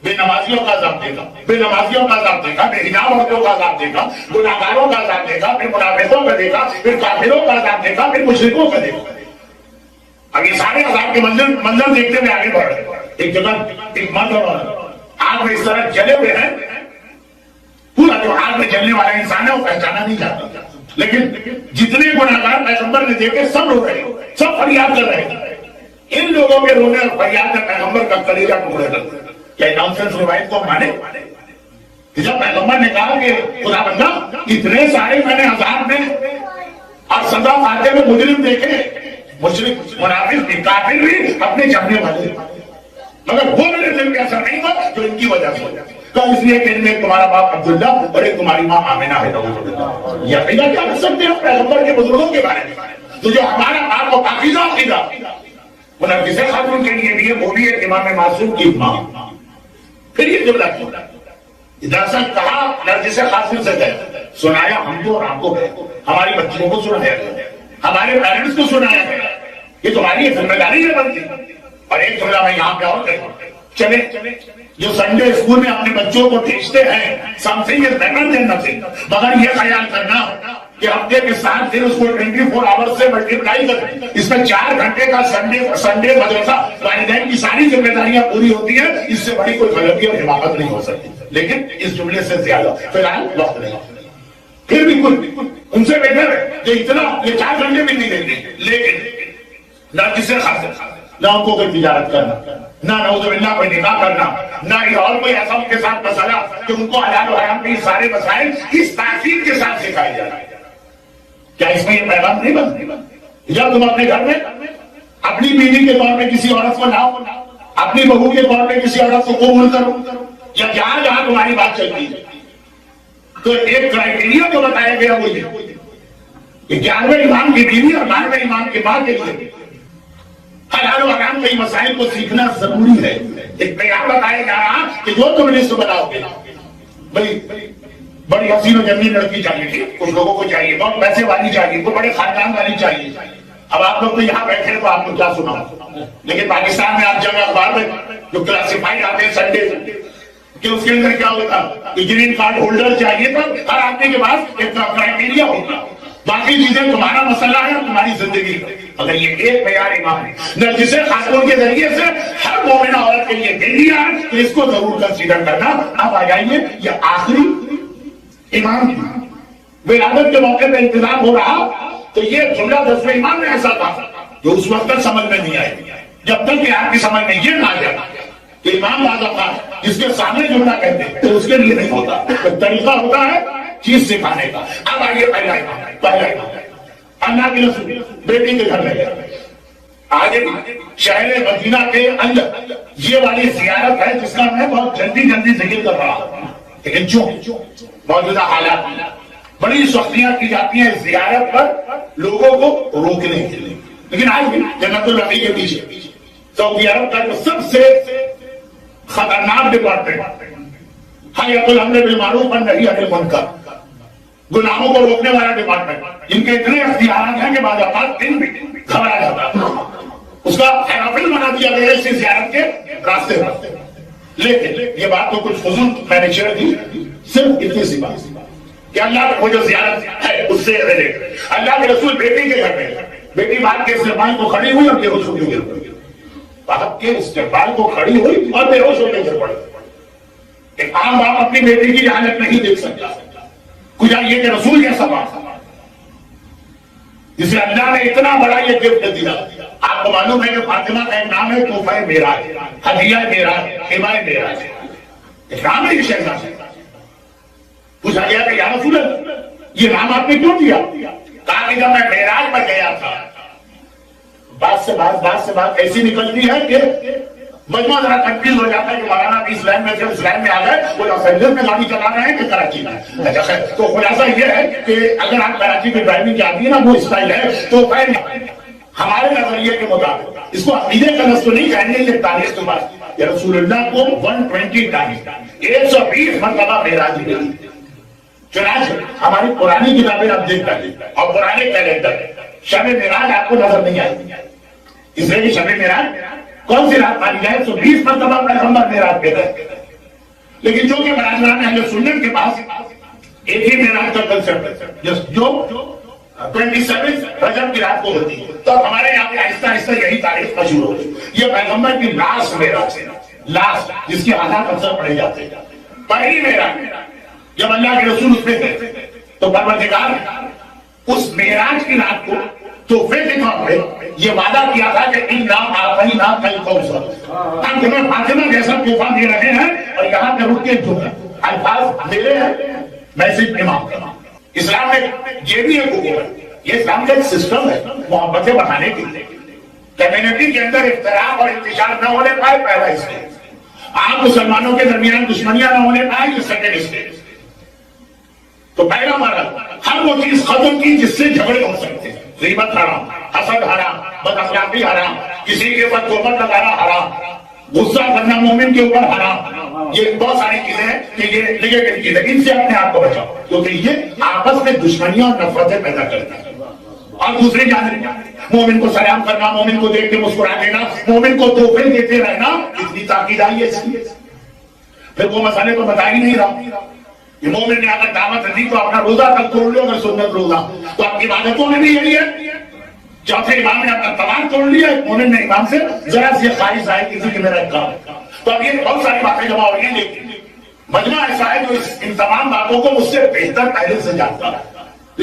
A: بے نمازیوں کا عذاب دے گا، بے نمازیوں کا عذاب دے گا، بے حجاب عورتوں کا عذاب دے گا، گناہگاروں کا عذاب دے گا، پھر منافقوں کا دے گا، پھر کافروں کا عذاب دے گا، پھر مشرکوں کا دے گا. اب یہ سارے عذاب کے منظر دیکھتے ہوئے آگے بڑھ رہے. ایک جگہ ایک مرد اور آگ میں اس طرح جلے ہوئے ہیں، پورا جو آگ میں جلنے والا انسان ہے وہ پہچانا نہیں جاتا. لیکن جتنے گناہگار پیغمبر نے دیکھے سب رو رہے، سب فریاد کر رہے. ان لوگوں کے رونے اور فریاد میں پیغمبر کا کلیجہ ٹکڑے کرتے. کیا نانسنس روایت کو مانے؟ جب پیغمبر نے کہا کہ خدا بندہ اتنے سارے میں نے عذاب میں اور سزا پاتے ہوئے مجرم دیکھے، مشرک منافق بھی، کافر بھی، اپنے جاننے والے، مگر وہ میرے دل میں ایسا نہیں ہوا جو ان کی وجہ سے ہو جائے. اس لیے کہ ان میں تمہارا باپ عبداللہ اور ایک تمہاری ماں آمنہ ہے. یہ عقیدہ کیا کر سکتے ہیں پیغمبر کے بزرگوں کے بارے میں؟ تو جو ہمارا باپ و پاکیزہ عقیدہ وہ نرگس خاتون کے لیے بھی ہے، وہ بھی ہے امام معصوم کی ماں. پھر یہ جملہ کیوں؟ دراصل کہا نرگس خاتون سے گئے، سنایا ہم کو اور آپ کو ہے، ہماری بچیوں کو سنایا گیا، ہمارے پیرنٹس کو سنایا گیا. یہ تمہاری ذمہ داری ہے بنتی. اور ایک جملہ میں یہاں پہ اور کہوں، چلے جو سنڈے اسکول میں اپنے بچوں کو بھیجتے ہیں some thing is better than nothing, مگر یہ خیال کرنا کہ ہفتے کے 7 دن اس کو 24 آورز سے ملٹیپلائی کریں، اس میں 4 گھنٹے کا سنڈے مدرسہ، والدین کی ساری ذمہ داریاں پوری ہوتی ہیں. اس سے بڑی کوئی غلطی اور حماقت نہیں ہو سکتی. لیکن اس جملے سے زیادہ فی الحال وقت نہیں، پھر بھی کچھ ان سے بہتر ہے جو اتنا یہ 4 گھنٹے بھی نہیں دیتے. لیکن نہ کسی خاص نہ ان کو کوئی تجارت کرنا، نہ نعوذ باللہ کوئی نکاح کرنا، نہ یہ اور کوئی ایسا ان کے ساتھ مسئلہ کہ ان کو حلال و حرام کے سارے مسائل اس تاکید کے ساتھ سکھائے جائیں. کیا اس میں یہ پیغام نہیں بنتا؟ جب تم اپنے گھر میں اپنی بیوی کے طور پہ کسی عورت کو لاؤ، اپنی بہو کے طور پہ کسی عورت کو قبول کرو، یا جہاں جہاں تمہاری بات چلتی ہے، تو ایک کرائیٹیریا جو بتایا گیا وہ یہ کہ 11ویں امام کی بیوی اور 12ویں امام کے ماں کے لیے حلال و حرام کے مسائل کو سیکھنا ضروری ہے. ایک پیغام بتایا جا رہا کہ جو تم لسٹ بناؤ گے، بھائی بڑی حسین و جمیل لڑکی چاہیے تھی، کچھ لوگوں کو چاہیے، بہت پیسے والی چاہیے، کوئی بڑے خاندان والی چاہیے. اب آپ لوگ تو یہاں بیٹھے تو آپ کو کیا سنا، لیکن پاکستان میں آپ جب اخبار میں جو کلاسیفائڈ آتے ہیں سنڈے کہ اس کے اندر کیا ہوتا کہ گرین کارڈ ہولڈر چاہیے تھا، ہر آدمی کے پاس ایک کرائیٹیریا ہوتا. باقی چیزیں تمہارا مسئلہ ہے اور تمہاری زندگی کا. اگر یہ ایک معیار امام ہے نرگس خاتون کے ذریعے سے ہر مومنہ عورت کے لیے دے دیا ہے تو اس کو ضرور کنسیڈر کرنا. اب آ جائیے یہ آخری امام ولادت کے موقع پہ انتظام ہو رہا تو یہ جملہ 10ویں امام میں ایسا تھا جو اس وقت تک سمجھ میں نہیں آئے، جب تک کہ آپ کی سمجھ میں یہ نہ آ جائے کہ امام بعض اوقات جس کے سامنے جملہ کہتے ہیں تو اس کے لیے نہیں ہوتا، طریقہ ہوتا ہے چیز سکھانے کا. اب آئیے پہلا امام اللہ کے رسول بیٹی کے گھر میں گئے. آگے شہر مدینہ کے اندر یہ والی زیارت ہے جس کا میں بہت جلدی ذکر کر رہا ہوں، لیکن چوں موجودہ حالات بڑی سختیاں کی جاتی ہیں اس زیارت پر لوگوں کو روکنے کے لیے. لیکن آج بھی جنت البقیع کے پیچھے سعودی عرب کا جو سب سے خطرناک ڈپارٹمنٹ حیات الامر بالمعروف والنہی عن المنکر، گناہوں کو روکنے والا ڈپارٹمنٹ، جن کے اتنے اختیارات ہیں کہ بعض اوقات دن بھی گھبرا جاتا ہے، اس کا حیافل بنا دیا گیا اس زیارت کے راستے پر. لیکن یہ بات تو کچھ فضول میں نے شیئر کی، صرف اتنی سی بات کہ اللہ وہ جو زیارت ہے اس سے اللہ کے رسول بیٹی کے گھر میں، بیٹی باپ کے استقبال کو کھڑی ہوئی اور بے ہوش ہو کے گر پڑی، باپ کے استقبال کو کھڑی ہوئی اور بے ہوش ہو کے گر پڑی. ایک عام باپ اپنی بیٹی کی حالت نہیں دیکھ سکتا، کچھ یہ کہ رسول جیسا باپ جسے اللہ نے اتنا بڑا یہ گفٹ دیا. آپ کو معلوم ہے کہ فاطمہ کا ایک نام ہے تحفہ معراج، ہدیہ معراج، ہبہ معراج، ایک نام ہے یہ شہزادی. پوچھا گیا کہ یا رسول اللہ یہ نام آپ نے کیوں دیا؟ کہا کہ جب میں معراج پر گیا تھا، بات سے بات ایسی نکلتی ہے کہ مجموعہ ذرا کنفیوز ہو جاتا ہے کہ مولانا بھی اسلام میں سے اسلام میں آ گئے، وہ لاس اینجلس میں گاڑی چلا رہے ہیں کہ کراچی میں. اچھا خیر، تو خلاصہ یہ ہے کہ اگر آپ کراچی میں ڈرائیونگ کی آتی ہے نا وہ اسٹائل ہے تو خیر ہمارے نظریے کے مطابق اس کو عقیدے کا نفس تو نہیں کہیں گے، یہ تاریخ کے بعد یا رسول اللہ کو 120 ٹائم 120 مرتبہ معراج ملی. چنانچہ ہماری پرانی کتابیں آپ دیکھ کر اور پرانے کیلنڈر شب معراج آپ کو نظر نہیں آئی، اس لیے کہ شب معراج کون سی رات مانی جائے 120 مرتبہ پیغمبر معراج پہ گئے. لیکن جو کہ برادران اہل سنت کے پاس ایک ہی معراج کا کنسپٹ ہے جو 27 رجب کی رات کو ہوتی ہے. تو ہمارے یہاں پہ آہستہ آہستہ یہی تاریخ مشہور ہو گئی. یہ پیغمبر کی لاسٹ معراج ہے، لاسٹ جس کے حالات اکثر پڑھے جاتے ہیں. پہلی معراج جب اللہ کے رسول اس میں تھے تو پروردگار اس معراج کی رات کو تحفے کے طور پہ یہ وعدہ کیا تھا کہ ہم تمہیں فاطمہ جیسا تحفہ دے رہے ہیں. اور یہاں پہ رک کے جو الفاظ میرے ہیں میں صرف امام کا. اسلام میں یہ بھی ایک حکم ہے، یہ اسلام کا ایک سسٹم ہے محبتیں بڑھانے کے لیے. کمیونٹی کے اندر اختلاف اور انتشار نہ ہونے پائے پہلا اسٹیج، آپ مسلمانوں کے درمیان دشمنیاں نہ ہونے پائے یہ سیکنڈ اسٹیج. تو پہلا مرحلہ ہر وہ چیز ختم کی جس سے جھگڑے ہو سکتے ہیں. غیبت حرام، حسد حرام، بد اخلاقی حرام، کسی کے اوپر تہمت لگانا حرام، غصہ کرنا مومن کے اوپر حرام. یہ بہت ساری چیزیں ہیں کہ یہ نگیٹو چیزیں، ان سے اپنے آپ کو بچاؤ کیونکہ یہ آپس میں دشمنیاں اور نفرتیں پیدا کرتا ہے. اور دوسری جانب مومن کو سلام کرنا، مومن کو دیکھ کے مسکرا دینا، مومن کو تحفے دیتے رہنا، اتنی تاکید آئی ہے اس لیے. پھر وہ مسئلے تو بتا ہی نہیں رہا. یہ مومن نے اگر دعوت دی تو اپنا روزہ کل توڑ لو، اگر سنت روزہ تو آپ کی عبادتوں میں بھی یہی ہے. چوتھے امام نے اپنا تمام توڑ لیا، مومن نے امام سے ذرا سی خواہش آئی کسی کی میرا کام. تو اب یہ بہت ساری باتیں جمع ہو رہی ہیں، لیکن مجمع ایسا ہے جو ان تمام باتوں کو مجھ سے بہتر پہلے سے جانتا ہے.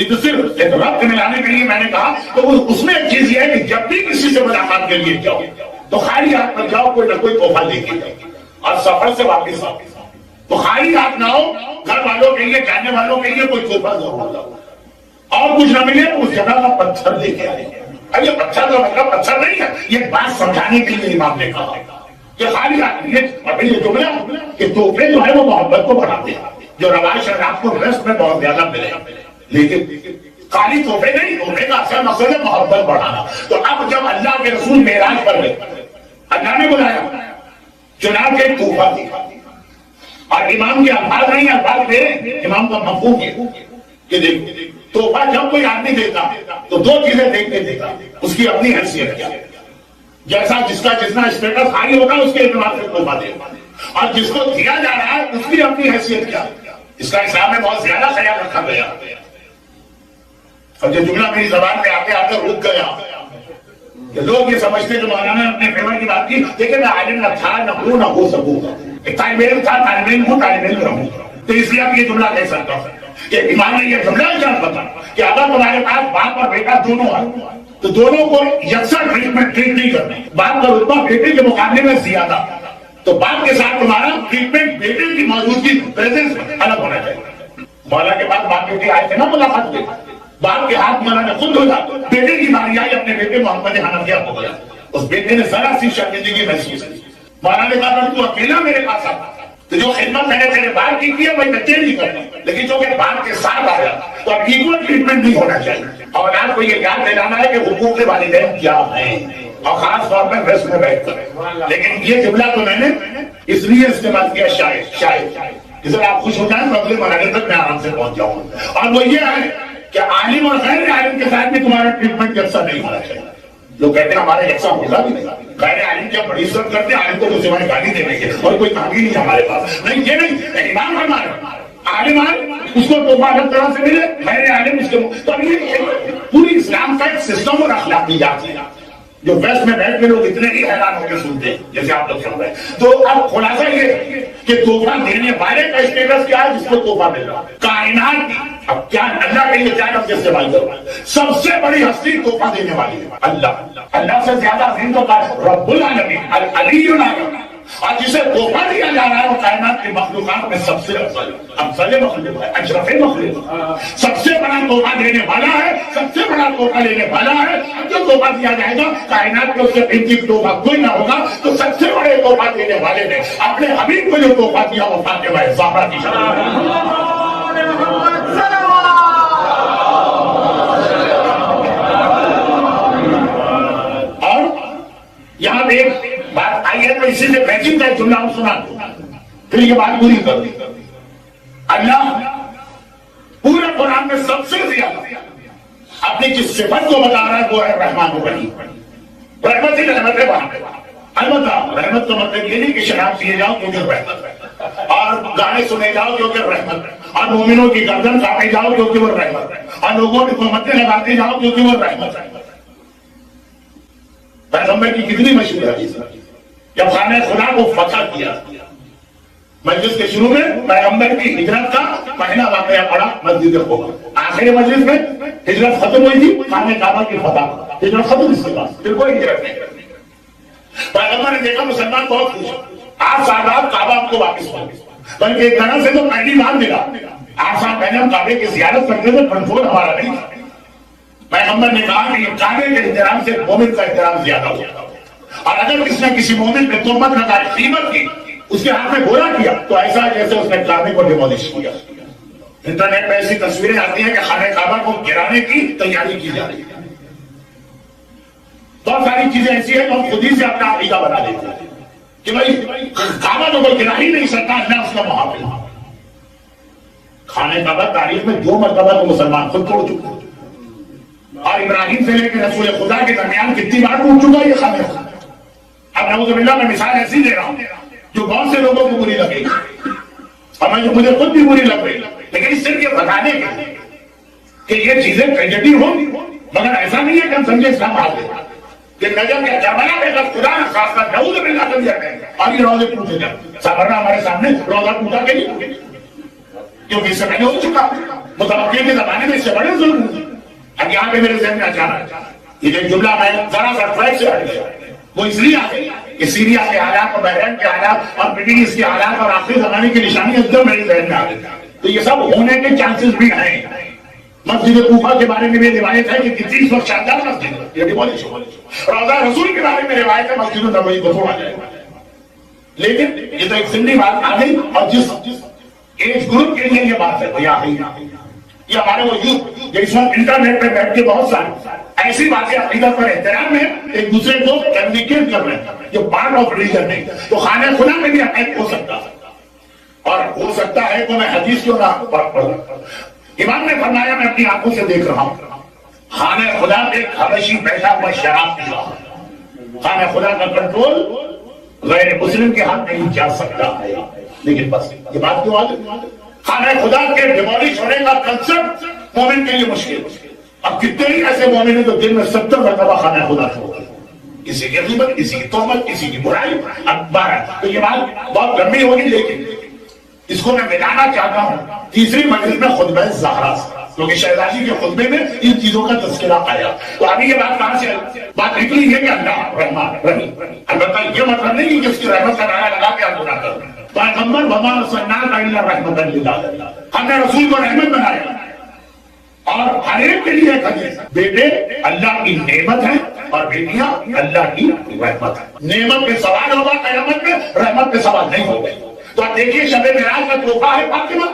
A: تو صرف ایک ربط ملانے کے لیے میں نے کہا تو اس میں ایک چیز یہ ہے کہ جب بھی کسی سے ملاقات کے لیے جاؤ تو خالی ہاتھ پر جاؤ، کوئی نہ کوئی تحفہ لے کے جاؤ. اور سفر سے واپس آؤ تو خالی ہاتھ نہ ہو، گھر والوں کے لیے جانے والوں کے لیے کوئی تحفہ ضرور لاؤ. اور کچھ نہ ملے تو اس جگہ کا پتھر لے کے آئے. اب یہ پتھر کا مطلب پتھر نہیں ہے، یہ بات سمجھانے کے لیے امام نے کہا کہ خالی ہاتھ یہ جملہ کہ تحفے جو ہے وہ محبت کو بڑھاتے ہیں. جو روایت ہے آپ کو رسم میں بہت زیادہ ملے، لیکن خالی تحفے نہیں، تحفے کا اصل مقصد ہے محبت بڑھانا. تو اب جب اللہ کے رسول معراج پر گئے، اللہ نے بلایا، چنانچہ ایک تحفہ دیا. اور امام کے الفاظ نہیں، الفاظ میرے امام کا مفہوم ہے کہ دیکھ تحفہ جب کوئی آدمی دیتا تو دو چیزیں دیکھ کے دیتا، اس کی اپنی حیثیت کیا، جیسا جس کا جتنا اسٹیٹس ہائی ہوگا اس کے اعتبار سے تحفہ دے، اور جس کو دیا جا رہا ہے اس کی اپنی حیثیت کیا. اس کا اسلام میں بہت زیادہ خیال رکھا گیا. اور جو جملہ میری زبان میں آتے آتے رک گیا کہ لوگ یہ سمجھتے کہ مولانا نے اپنے فیور کی بات کی، لیکن میں عالم نہ تھا، نہ ہوں، نہ ہو سکوں گا. ایک طالب علم تھا، طالب علم ہوں، طالب علم رہوں. تو اس لیے آپ یہ جملہ کہہ سکتا ہوں کہ امام نے یہ جملہ جان بتا کہ اگر تمہارے پاس باپ اور بیٹا دونوں ہیں تو دونوں کو یکساں ٹریٹ نہیں کرنا. باپ کا رتبہ بیٹے کے مقابلے میں زیادہ، تو باپ کے ساتھ تمہارا ٹریٹمنٹ بیٹے کی موجودگی پریزنس میں الگ ہونا چاہیے. مولا کے پاس باپ بیٹے آئے تھے نا ملاقات میں، باپ کے ہاتھ مولانا خود ہو جاتا، بیٹے کی باری آئی، اپنے بیٹے محمد حنفیہ کو گیا. اس بیٹے نے ذرا سی شرمندگی محسوس کی. مولانا نے کہا تو اکیلا میرے پاس آتا، تو جو خدمت میں نے تیرے باپ کی ہے وہی میں تیری کرتا، لیکن جو کہ باپ کے ساتھ آیا تو اب ایکول ٹریٹمنٹ نہیں ہونا چاہیے. اولاد کو یہ یاد دلانا ہے کہ حقوق والدین کیا ہیں، اور خاص طور پر بس میں بیٹھ کر. لیکن یہ جملہ تو میں نے اس لیے استعمال کیا شاید کہ سر آپ خوش ہو جائیں تو اگلے مرحلے تک میں آرام سے پہنچ جاؤں. اور وہ یہ ہے کہ عالم اور غیر عالم کے ساتھ بھی تمہارا ٹریٹمنٹ یکساں نہیں ہونا چاہیے. لوگ کہتے ہیں ہمارے یکساں ہوگا بھی نہیں، غیر عالم کی بڑی عزت کرتے ہیں، عالم کو تو سوائے گالی دینے کے اور کوئی تعبیر نہیں ہمارے پاس. نہیں یہ نہیں، امام ہمارا عالم اس کو تحفہ ہر طرح سے ملے، غیر عالم اس کو. تو یہ پوری اسلام کا ایک سسٹم اور اخلاقیات ہے جو ویسٹ میں بیٹھ کے لوگ اتنے ہی حیران ہو کے سنتے ہیں جیسے آپ لوگ سن رہے ہیں. تو اب خلاصہ یہ ہے کہ تحفہ دینے والے کا اسٹیٹس کیا ہے جس کو تحفہ مل رہا ہے. کائنات اب کیا اللہ کے لیے کیا لفظ استعمال کرو، سب سے بڑی ہستی تحفہ دینے والی ہے اللہ. اللہ سے زیادہ عظیم تو رب العالمین العلی الاعظم. اور جسے تحفہ دیا جا رہا ہے وہ کائنات کی مخلوقات میں سب سے افضل مخلوق ہے، اشرف مخلوق، سب سے بڑا تحفہ دینے والا ہے، سب سے بڑا تحفہ لینے والا ہے۔ اب جو تحفہ دیا جائے گا کائنات میں اس سے قیمتی تحفہ کوئی نہ ہوگا، تو سب سے بڑے تحفہ دینے والے نے اپنے حبیب کو جو تحفہ دیا وہ فاطمہ زہرا کی شان۔ یہاں پہ ایک بات آئی ہے تو اسی سے میچنگ کا جملہ ہم سنا دوں پھر یہ بات پوری کر دی۔ اللہ پورے قرآن میں سب سے زیادہ اپنی جس صفت کو بتا رہا ہے وہ ہے رحمان الرحیم۔ رحمت ہی رحمت ہے وہاں پہ، البتہ رحمت کا مطلب یہ نہیں کہ شراب پیے جاؤ کیونکہ رحمت ہے، اور گانے سنے جاؤ کیونکہ رحمت ہے، اور مومنوں کی گردن کاٹے جاؤ کیونکہ وہ رحمت ہے، اور لوگوں کی تہمتیں لگاتے جاؤ کیونکہ وہ رحمت ہے۔ پیغمبر کی کتنی مشہور ہے جب خانہ خدا کو فتح کیا، مجلس کے شروع میں پیغمبر کی ہجرت کا پہلا واقعہ پڑا مسجد قباء، آخری مجلس میں ہجرت ختم ہوئی تھی، خانہ کعبہ کی فتح، ہجرت ختم، اس کے بعد پھر کوئی ہجرت نہیں کرنی۔ پیغمبر نے دیکھا مسلمان بہت خوش، 8 سال بعد کعبہ آپ کو واپس ہو، بلکہ ایک طرح سے تو پہلی بار ملا، 8 سال پہلے ہم کعبے کی زیارت کرتے تھے، کنٹرول ہمارا نہیں تھا۔ پیغمبر نے کہا کہ یہ کعبے کے احترام سے مومن کا احترام زیادہ ہوتا ہے، اور اگر کس نے کسی مومن پہ تہمت لگائی، قیمت کی، اس کے ہاتھ میں گھوڑا کیا تو ایسا جیسے اس نے کعبے کو ڈیمولش کیا۔ انٹرنیٹ پہ ایسی تصویریں آتی ہیں کہ خانہ کعبہ کو گرانے کی تیاری کی جا رہی ہے۔ بہت ساری چیزیں ایسی ہیں تو ہم خود ہی سے اپنا عقیدہ بنا لیتے ہیں کہ بھائی کعبہ تو کوئی گرا ہی نہیں سکتا، اللہ اس کا محافظ۔ خانہ کعبہ تاریخ میں 2 مرتبہ تو مسلمان خود توڑ چکے ہیں، اور ابراہیم سے لے کے رسول خدا کے درمیان کتنی بار ٹوٹ چکا یہ خانہ خدا۔ اب نعوذ باللہ میں مثال ایسی دے رہا ہوں جو بہت سے لوگوں کو بری لگے گی، اور مجھے خود بھی بری لگ رہی، لیکن صرف یہ بتانے کے کہ یہ چیزیں ٹریجڈی ہو، مگر ایسا نہیں ہے کہ ہم سمجھے اسلام آگے کہ نظر کیا کربلا میں جب خدا نے خاص کر نعوذ باللہ کر دیا اور یہ روزے ٹوٹے جائے، سابرنا ہمارے سامنے روزہ ٹوٹا کے نہیں، کیونکہ اس سے پہلے ہو چکا، متوقع کے زمانے میں اس سے بڑے ظلم ہوئے۔ اب یہاں پہ میرے ذہن میں اچانک یہ جو جملہ میں ذرا سا ٹریک سے ہٹ گیا، وہ اس لیے آ گئی کہ سیریا کے حالات اور بحرین کے حالات اور مڈل ایسٹ کے حالات اور آخری زمانے کی نشانی ایک دم میرے ذہن میں آ گئی، تو یہ سب ہونے کے چانسز بھی ہیں۔ مسجد کوفہ کے بارے میں بھی روایت ہے کہ 30 وقت شاندار مسجد، یہ ڈیمولش ہو۔ روضہ رسول کے بارے میں روایت ہے مسجد النبوی کو توڑا جائے گا، لیکن یہ تو ایک زندگی بات آ گئی، اور جس ایج گروپ کے لیے یہ بات ہے یہ ہمارے وہ یوتھ جو اس وقت انٹرنیٹ پہ بیٹھ کے بہت سارے ایسی باتیں عقیدت پر احترام میں ایک دوسرے کو کمیونیکیٹ کر رہے ہیں جو پارٹ آف ریلیجن نہیں، تو خانہ خدا میں بھی عقائد ہو سکتا ہے، اور ہو سکتا ہے تو میں حدیث کیوں نہ پڑھوں۔ امام نے فرمایا میں اپنی آنکھوں سے دیکھ رہا ہوں خانہ خدا میں ایک حبشی بیٹھا ہوا شراب پی رہا ہے، خانہ خدا کا کنٹرول غیر مسلم کے ہاتھ نہیں جا سکتا ہے، لیکن بس یہ بات کیوں آ گئی؟ خانہ خدا کے ڈیمولش ہونے کا کنسپٹ مومن کے لیے مشکل۔ اب کتنے ہی ایسے مومن ہیں جو دن میں 70 مرتبہ خانہ خدا چھوڑتے ہیں، کسی کی غیبت، کسی کی تہمت، کسی کی برائی، اب 12۔ تو یہ بات بہت لمبی ہوگی، لیکن اس کو میں ملانا چاہتا ہوں تیسری مجلس میں خطبہ زہرا سے، کیونکہ شہزادی کے خطبے میں ان چیزوں کا تذکرہ آیا۔ تو ابھی یہ بات کہاں سے بات نکلی ہے کہ اللہ رحمان رحیم، البتہ یہ مطلب نہیں کہ اس کی رحمت کا نعرہ لگا کے آپ گناہ کریں۔ پیغمبر وما ارسلناک الا رحمۃ للعالمین، ہم نے رسول کو رحمت بنایا، اور ہر ایک کے لیے بیٹے اللہ کی نعمت ہے اور بیٹیاں اللہ کی رحمت ہے۔ نعمت پہ سوال ہوگا قیامت میں، رحمت پہ سوال نہیں ہوگا۔ تو آپ دیکھیے شب معراج کا تحفہ ہے فاطمہ،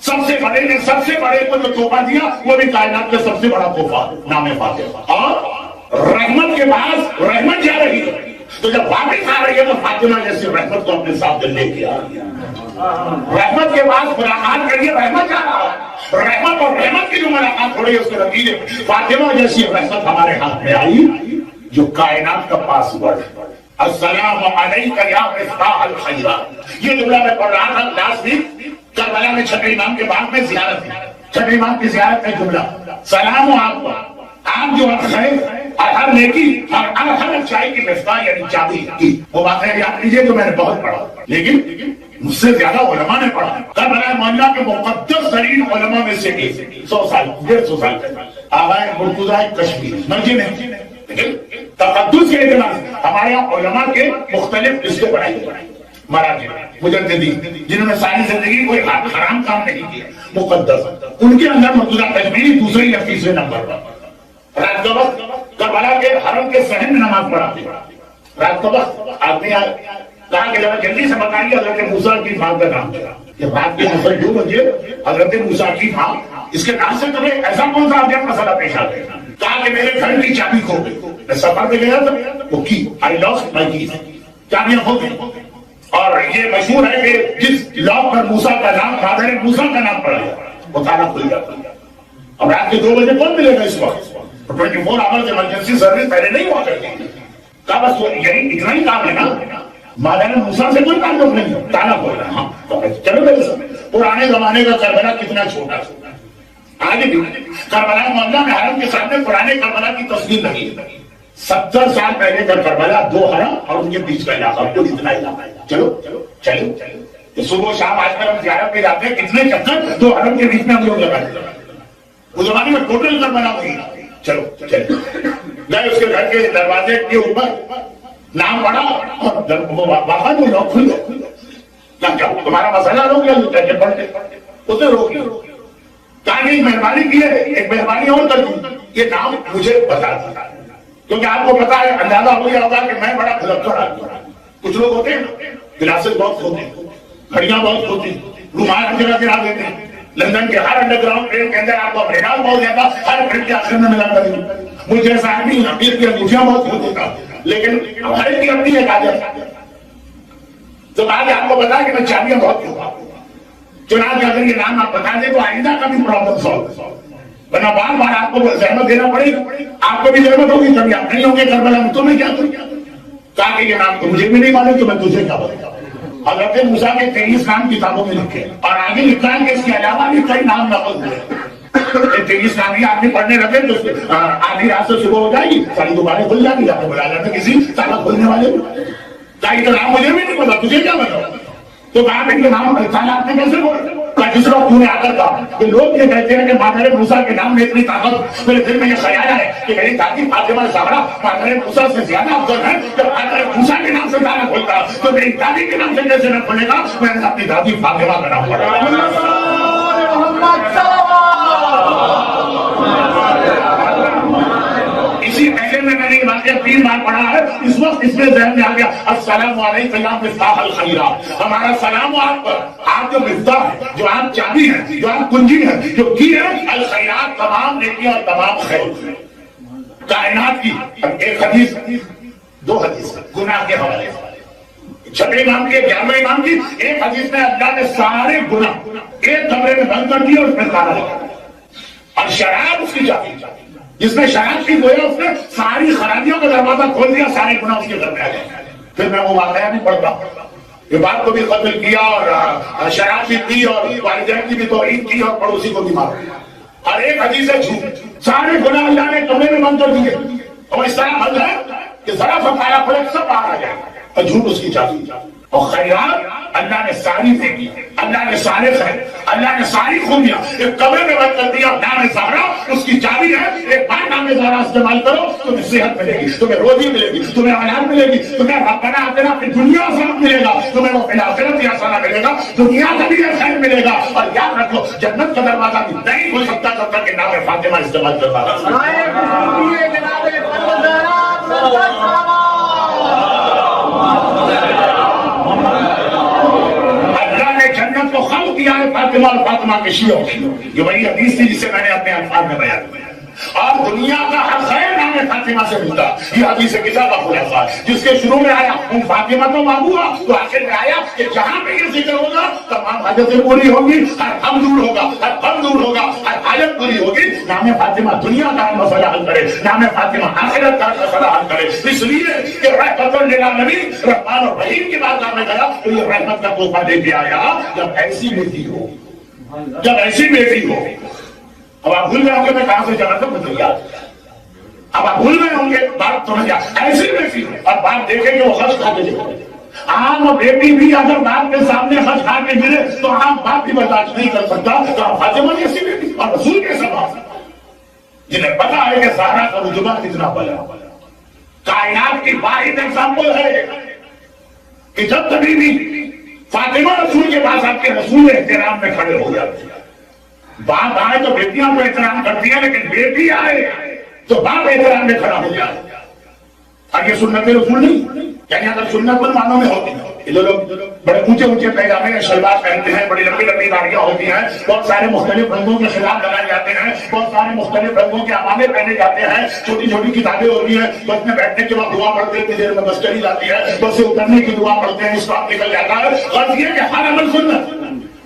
A: سب سے بڑے نے سب سے بڑے کو جو تحفہ دیا وہ بھی کائنات کا سب سے بڑا تحفہ، نام فاطمہ۔ اور رحمت کے بعد رحمت جا رہی ہے، تو جب واپس آ رہی ہے تو فاطمہ جیسی رحمت کو اپنے ساتھ لے کے آ رہی ہے۔ رحمت کے بعد ملاقات کریے، رحمت جا رہا ہے، رحمت اور رحمت کی جو ملاقات ہو رہی ہے اس کے نتیجے فاطمہ جیسی رحمت ہمارے ہاتھ میں آئی جو کائنات کا پاس ورڈ ہے۔ السلام علیک یا مفتاح الخیرات، یہ جملہ میں پڑھ رہا تھا لاسٹ ویک، کربلا میں چھٹے امام کے بعد میں زیارت تھی، چھٹے امام کی زیارت میں جملہ سلام ہو آپ پر، آپ جو خیر اور ہر نیکی اور ہر اچھائی کی مفتاح یعنی چابی کی، وہ بات ہے یاد کیجیے جو میں نے بہت پڑھا، لیکن مجھ سے زیادہ علماء نے پڑھا۔ کربلا معاملہ کے مقدس ترین علماء میں سے ایک 100 سال 150 سال آغا مرتضیٰ کشمیری، مرجع نہیں تقدس کے اعتبار سے ہمارے یہاں علماء کے مختلف لسٹیں بنائی گئی، مراجع مجددین جنہوں نے ساری زندگی کوئی حرام کام نہیں کیا، مقدس، ان کے اندر مرتضیٰ تجمیری دوسرے یا تیسرے نمبر پر رات کا وقت کربلا کے حرم کے صحن میں نماز پڑھاتے، رات کا وقت آدمی کہا کہ ذرا جلدی سے بتائیے حضرت موسیٰ کی ماں کا نام کیا، کہ رات کے 2 بجے حضرت موسیٰ کی ماں، اس کے نام سے تمہیں ایسا کون سا عجیب مسئلہ پیش آ گیا؟ کہا کہ میرے گھر کی چابی کھو گئی، میں سفر پہ گیا تھا، وہ کی آئی لاسٹ مائی کیز، چابیاں کھو گئی۔ اور یہ مشہور ہے کہ جس لاک پر موسیٰ کا نام، فادر موسیٰ کا نام پڑا گیا، وہ تالا کھل جاتا۔ اب رات کے 2 بجے کون ملے گا اس وقت؟ 24 آورز ایمرجنسی سروس پہلے نہیں ہوا کرتی، کہا بس یہی اتنا ہی کام ہے نا، مادر موسیٰ سے کوئی تعلق نہیں، تالا کھول رہا۔ ہاں چلو میرے ساتھ، پرانے زمانے کا کربلا کتنا چھوٹا، آگے بھی کربلا معاملہ میں حرم کے سامنے پرانے کربلا کی تصویر لگی، 70 سال پہلے کا کربلا، 2 حرم اور ان کے بیچ کا علاقہ، کل اتنا علاقہ ہے۔ چلو چلو صبح شام آج کل ہم زیارت پہ جاتے ہیں، کتنے چکر 2 حرم کے بیچ میں ہم لوگ لگاتے ہیں، اس زمانے میں ٹوٹل کربلا ہوئی۔ چلو گئے اس کے گھر کے دروازے کے اوپر نام پڑا اور باہر وہ لوگ کھل گئے، تمہارا مسئلہ روک لیا، پڑھتے اسے روک لیا، کہا نہیں مہربانی کی ہے، ایک مہربانی اور کر دوں، یہ نام مجھے بتا دیا، کیونکہ آپ کو پتا ہے، اندازہ ہو گیا ہوگا کہ میں بڑا کھلکڑ آدمی ہوں۔ کچھ لوگ ہوتے ہیں گلاسز بہت کھوتے ہیں، گھڑیاں بہت کھوتے ہیں، رومال ہر جگہ گرا دیتے ہیں، لندن کے ہر انڈر گراؤنڈ ٹرین کے اندر آپ کو اپریال بہت زیادہ ہر ٹرین کے آخر میں ملا کر مجھے جیسا آدمی حقیق کی انگوٹھیاں بہت کھو دیتا، لیکن ہر ایک کی اپنی ایک عادت، تو آج آپ کو بتا کہ میں چابیاں بہت کھوتا ہوں، چنانچہ اگر یہ نام آپ بتا دیں تو آئندہ کا بھی پرابلم سالو، ورنہ بار بار آپ کو زحمت دینا پڑے گا، آپ کو بھی زحمت ہوگی، کبھی آپ نہیں ہوں گے کربلا میں، تو میں کیا کروں؟ کہا کہ یہ نام تو مجھے بھی نہیں معلوم، تو میں تجھے کیا بتاؤں؟ حضرت موسیٰ کے 23 نام کتابوں میں لکھے، اور آگے لکھا ہے کہ اس کے علاوہ بھی کئی نام نقل ہوئے، 23 نام یہ آدمی پڑھنے لگے تو آدھی رات سے صبح ہو جائے گی، ساری دکانیں کھل جائیں گی، آپ کو بلا جاتا کسی تالا کھولنے والے کہا یہ تو نام مجھے بھی نہیں پتا، تجھے کیا بتاؤں؟ تو کہا کہ یہ نام تالا آپ نے کیسے بولا؟ جس وقت تو نے آ کر کہا کہ لوگ یہ کہتے ہیں کہ مادر موسیٰ کے نام میں اتنی طاقت، میرے دل میں یہ خیال ہے کہ میری دادی فاطمہ زہرا مادر موسیٰ سے زیادہ افضل ہے، جب مادر موسیٰ کے نام سے تالا کھولتا تو میری دادی کے نام سے کیسے نہ کھولے گا؟ میں نے اپنی دادی فاطمہ کا نام پڑھا۔ اسی پہلے میں نے یہ واقعہ 3 بار پڑھا ہے، اس وقت اس میں ذہن میں آ گیا، السلام علیکم یا مفتاح الخیرات، ہمارا سلام آپ پر، آپ جو مفتاح ہے، جو آپ چابی ہے، جو آپ کنجی ہے، جو کی ہے الخیرات، تمام نیکیاں اور تمام خیر کائنات کی۔ ایک حدیث، 2 حدیث گناہ کے حوالے سے، 6 امام کی، 11 امام کی، ایک حدیث میں اللہ نے سارے گناہ ایک کمرے میں بند کر دیے اور اس میں تالا لگا، اور شراب اس کی چابی، جس نے شراب کی گویا اس نے ساری خرابیوں کا دروازہ کھول دیا، سارے گناہ اس کے گھر میں آ گئے۔ پھر میں وہ واقعہ نہیں پڑھتا، یہ بات کو بھی قتل کیا اور شراب بھی پی اور والدین کی بھی توہین کی اور پڑوسی کو بھی مارا، اور ایک حدیث ہے جھوٹ، سارے گناہ اللہ نے کمرے میں بند کر دیے، اور اس طرح بند ہے کہ ذرا سا تالا کھولے سب باہر آ جائے، اور جھوٹ اس کی چابی، اور خیرات اللہ نے ساری دیکھی، اللہ نے سارے خیر، اللہ نے ساری خوبیاں ایک کمرے میں بند کر دیا، نام زہرا اس کی چابی ہے، ایک بار نام زہرا استعمال کرو، تمہیں صحت ملے گی، تمہیں روزی ملے گی، تمہیں اولاد ملے گی، تمہیں ربنا آتنا فی الدنیا حسنہ ملے گا، تمہیں وہ فی الآخرۃ حسنہ ملے گا، دنیا کا بھی خیر ملے گا، اور یاد رکھو جنت کا دروازہ بھی نہیں کھل سکتا جب تک کہ نام فاطمہ استعمال کرتا رہا۔ جنت کو خلق کیا ہے فاطمہ اور فاطمہ کے شیعوں کی، یہ وہی حدیث تھی جسے میں نے اپنے الفاظ میں بیان کیا، اور دنیا کا ہر خیر نام فاطمہ سے ملتا، یہ حدیث کتاب کا خلاصہ ہے، جس کے شروع میں آیا فاطمہ تو معبوہ، تو آخر میں آیا کہ جہاں پہ یہ ذکر ہوگا تمام حاجتیں پوری ہوں گی، ہر غم دور ہوگا، ہر غم دور ہوگا، ہر حاجت پوری ہوگی۔ نام فاطمہ دنیا کا مسئلہ حل کرے، نام فاطمہ آخرت کا مسئلہ حل کرے، اس لیے کہ رحمت للعالمین رحمان الرحیم کی بات میں گیا تو یہ رحمت کا تحفہ دے کے آیا، جب ایسی بیٹی ہو، جب ایسی بیٹی ہو۔ اب آپ بھول گئے ہوں گے میں کہاں سے جانا تھا، مجھے یاد، اب آپ بھول گئے ہوں گے بات سمجھ جا، ایسی بیٹی اور بات دیکھیں کہ وہ خرچ کھا کے دیکھیں، عام بیٹی بھی اگر باپ کے سامنے خرچ کھا کے ملے تو عام باپ بھی برداشت نہیں کر سکتا، تو فاطمہ جیسی بیٹی اور رسول کے سبب جنہیں پتا ہے کہ زہرا کا رجوع کتنا بڑا، کائنات کی واحد ایگزامپل ہے کہ جب کبھی بھی فاطمہ رسول کے پاس آپ کے رسول احترام میں کھڑے ہو جاتے ہیں. باپ آئے تو بیٹیاں کو احترام کرتی ہیں, لیکن بیٹی آئے تو باپ احترام میں کھڑا ہو جائے. آگے سنت رسول نہیں, یعنی اگر سنت بن معنوں میں ہوتی ہے, لوگ بڑے اونچے اونچے پیجامے شلوار پہنتے ہیں, بڑی لمبی لمبی داڑیاں ہوتی ہیں, بہت سارے مختلف رنگوں کے خلاف لگائے جاتے ہیں, بہت سارے مختلف رنگوں کے عمامے پہنے جاتے ہیں, چھوٹی چھوٹی کتابیں ہوتی ہیں, بس میں بیٹھنے کے بعد دعا پڑھتے ہیں, دیر میں بس چلی جاتی ہے, بس سے اترنے کی دعا پڑھتے ہیں, اس وقت نکل جاتا ہے. غرض یہ کہ ہر عمل سنت.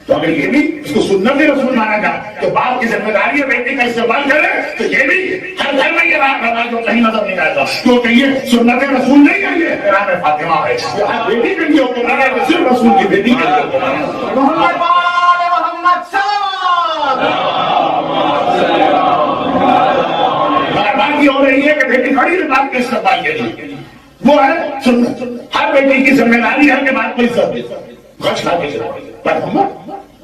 A: تو اگر یہ بھی اس کو سنت رسول مانا جائے کہ باپ کی ذمہ داری ہے بیٹی کا استقبال کرے, تو یہ بھی ہر گھر میں یہ رواج جو کہیں نظر نہیں آئے گا, کیونکہ یہ سنت رسول نہیں ہے, یہ احترام فاطمہ ہے. یہ ہر بیٹی کے لیے ہوتا ہے, صرف رسول کی بیٹی کے لیے ہوتا ہے. مگر بات یہ ہو رہی ہے کہ بیٹی کھڑی ہے باپ کے استقبال کے لیے, وہ ہے سنت. ہر بیٹی کی ذمہ داری ہے کہ باپ کو عزت غش کھا کے چلا.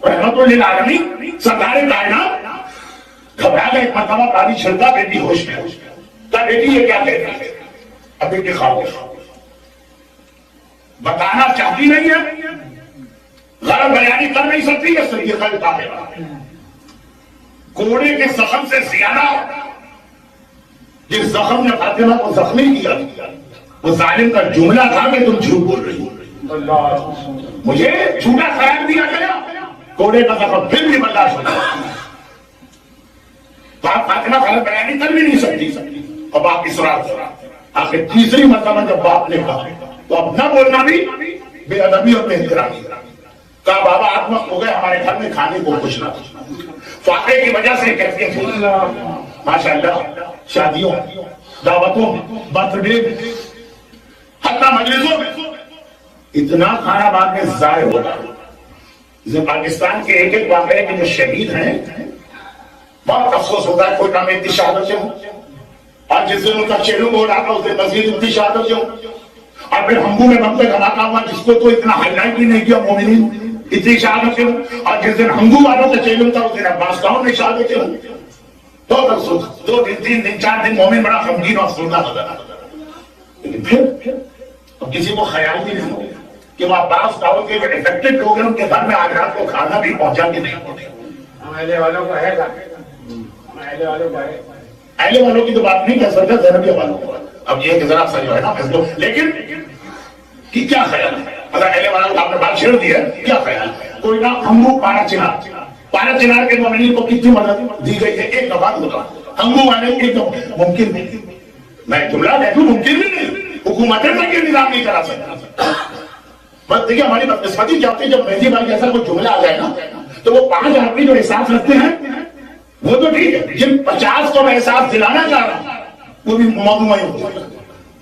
A: رحمت للعالمین سرکار کائنات گھبرا گئے, ایک مرتبہ پانی چھلکا, بیٹی ہوش میں. کہا بیٹی یہ کیا کہتی ہے؟ اب بیٹی خاموش, بتانا چاہتی نہیں ہے, غلط بیانی کر نہیں سکتی ہے, سلیقہ طاہرہ. کوڑے کے زخم سے زیادہ جس زخم نے فاطمہ کو زخمی کیا, وہ ظالم کا جملہ تھا کہ تم جھوٹ بول رہی ہو, مجھے جھوٹا خیال دیا گیا. کوڑے کا زخم پھر بھی برداشت ہوتا, تو آپ فاطمہ غلط بیانی کر بھی نہیں سکتی. اب آپ اسرار آپ کے تیسری مرتبہ جب باپ نے کہا تو اب نہ بولنا بھی بے ادبی اور بے احترامی. کہا بابا آپ وقت ہو گئے, ہمارے گھر میں کھانے کو کچھ نہ فاقے کی وجہ سے کہتے ہیں ماشاء اللہ شادیوں, دعوتوں, برتھ ڈے, حتیٰ مجلسوں میں اتنا کھانا بعد میں ضائع ہوگا. پاکستان کے ایک ایک واقعے کے جو شہید ہیں, بہت افسوس ہوتا ہے, کوئی کام اتنی شہادت سے ہوں, اور جس دن ان کا چیلو ہو رہا تھا اس دن مزید اتنی شہادت سے ہوں, اور پھر ہمبو میں بم پہ دھماکہ ہوا جس کو تو اتنا ہائی لائٹ بھی نہیں کیا مومنین, اتنی شہادت سے ہوں, اور جس دن ہمبو والوں کا چیلو تھا اس دن عباس گاؤں میں شہادت سے ہوں. بہت افسوس, 2 دن 3 دن 4 دن مومن بڑا غمگین اور افسردہ نظر آتا. لیکن پھر اب کسی کو خیال بھی نہیں ہو کہ وہ عباس گاؤں کے جو افیکٹڈ لوگ ہیں ان کے گھر میں آج رات کو کھانا بھی پہنچا کے نہیں ہوتے. اہل والوں کا ہے, اہل والوں کی تو بات نہیں کر سکتا, زینبیہ والوں کو. اب یہ کہ ذرا سا جو ہے نا, لیکن کہ کیا خیال ہے اگر اہل والوں کو آپ نے بات چھیڑ دی ہے, کیا خیال ہے؟ کوئی نہ ہمبو پارا چنار کے مومنین کو کتنی مدد دی گئی ہے, ایک بات ہوتا ہمبو والے ایک ممکن نہیں, میں جملہ دیکھوں ممکن بھی نہیں, حکومتیں تک یہ نظام نہیں کرا سکتا. بس دیکھیے ہماری بدقسمتی کیا ہوتی ہے, جب مہدی بھائی جیسا کوئی جملہ آ جائے نا تو وہ 5 آدمی جو احساس رکھتے ہیں وہ تو ٹھیک ہے, جن 50 کو میں احساس دلانا چاہ رہا ہوں وہ بھی موضوع ہوتا ہے.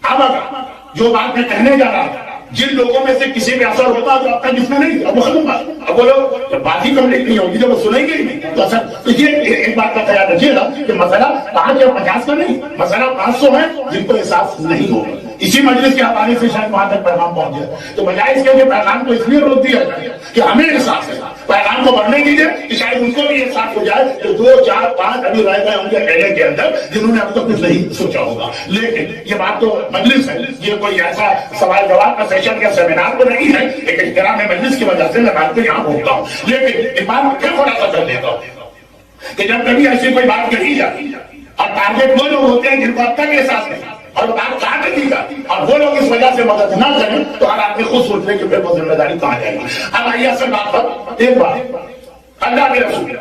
A: اب اگر جو بات میں کہنے جا رہا ہوں جن لوگوں میں سے کسی پہ اثر ہوتا تو اب تک جس میں نہیں, اب وہ ختم بات. اب وہ لوگ جب بات ہی کمپلیٹ نہیں ہوگی, جب وہ سنیں گے نہیں تو اثر. تو یہ ایک بات کا خیال رکھیے گا کہ مسئلہ 5 یا 50 کا نہیں, مسئلہ 500 ہے جن کو احساس نہیں ہوگا. اسی مجلس کے حوالے سے شاید وہاں تک پیغام پہنچ جائے, تو بجائے اس کے کہ پیغام کو اس لیے روک دیا جائے کہ ہمیں احساس ہے, پیغام کو بڑھنے دیجیے کہ شاید ان کو بھی احساس ہو جائے کہ 2 4 5 ابھی رہ گئے ان کے اہلے کے اندر جنہوں نے اب تک کچھ نہیں سوچا ہوگا. لیکن یہ بات تو مجلس ہے, یہ کوئی ایسا سوال جواب کا سیشن یا سیمینار تو نہیں ہے, ایک احترام مجلس کی وجہ سے میں بات کو یہاں بولتا ہوں. لیکن ایک بات پھر خلاصہ کر دیتا ہوں کہ جب کبھی ایسی کوئی بات کہی جاتی اور ٹارگیٹ وہ لوگ ہوتے ہیں جن کو اب تک احساس نہیں اور وہ بات کہاں نہیں جاتی اور وہ لوگ اس وجہ سے مدد نہ کریں تو ہر آدمی خود سوچنے کہ پھر وہ ذمہ داری کہاں جائے گی. اب آئیے اصل بات پر, ایک بات اللہ کے رسول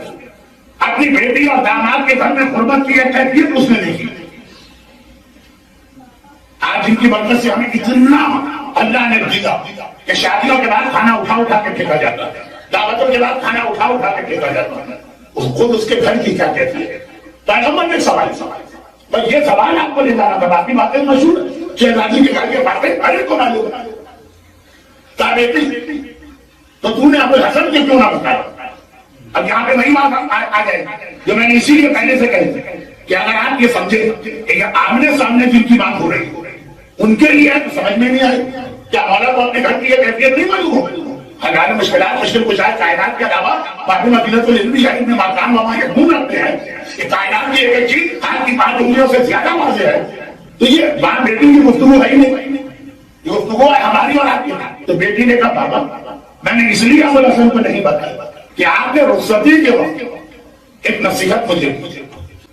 A: اپنی بیٹی اور داماد کے گھر میں غربت کی ایک کیفیت اس نے نہیں کی. آج ان کی برکت سے ہمیں اتنا اللہ نے دیا کہ شادیوں کے بعد کھانا اٹھا کے پھینکا جاتا ہے, دعوتوں کے بعد کھانا اٹھا کے پھینکا جاتا ہے. خود اس کے گھر کی کیا کہتی ہے, پیغمبر نے سوال بس یہ سوال آپ کو لے جانا تھا, باقی باتیں مشہور ہیں, شہزادی کے گھر کے باتیں ہر ایک کو معلوم ہے. کہا بیٹی تو تو نے ابو الحسن کے کیوں نہ بتایا. اب یہاں پہ وہی بات آ جائے جو میں نے اسی لیے پہلے سے کہی کہ اگر آپ یہ سمجھے کہ آمنے سامنے جن کی بات ہو رہی ان کے لیے تو سمجھ میں نہیں آئی, کیا مولا کو اپنے گھر کی یہ کیفیت نہیں معلوم ہو. ہزاروں مشکلات مشکل کشائے کائنات کے علاوہ باقی مدینہ العلم شریف میں مقام وہاں یہ منہ رکھتے ہیں کہ کائنات کی ایک چیز ہاتھ کی 5 انگلیوں سے زیادہ واضح ہے تو یہ باپ بیٹی کی گفتگو ہے ہی نہیں، یہ گفتگو ہے ہماری اور آپ کی۔ تو بیٹی نے کہا بابا میں نے اس لیے ابو الحسن کو نہیں بتایا کہ آپ نے رخصتی کے وقت ایک نصیحت مجھے کی،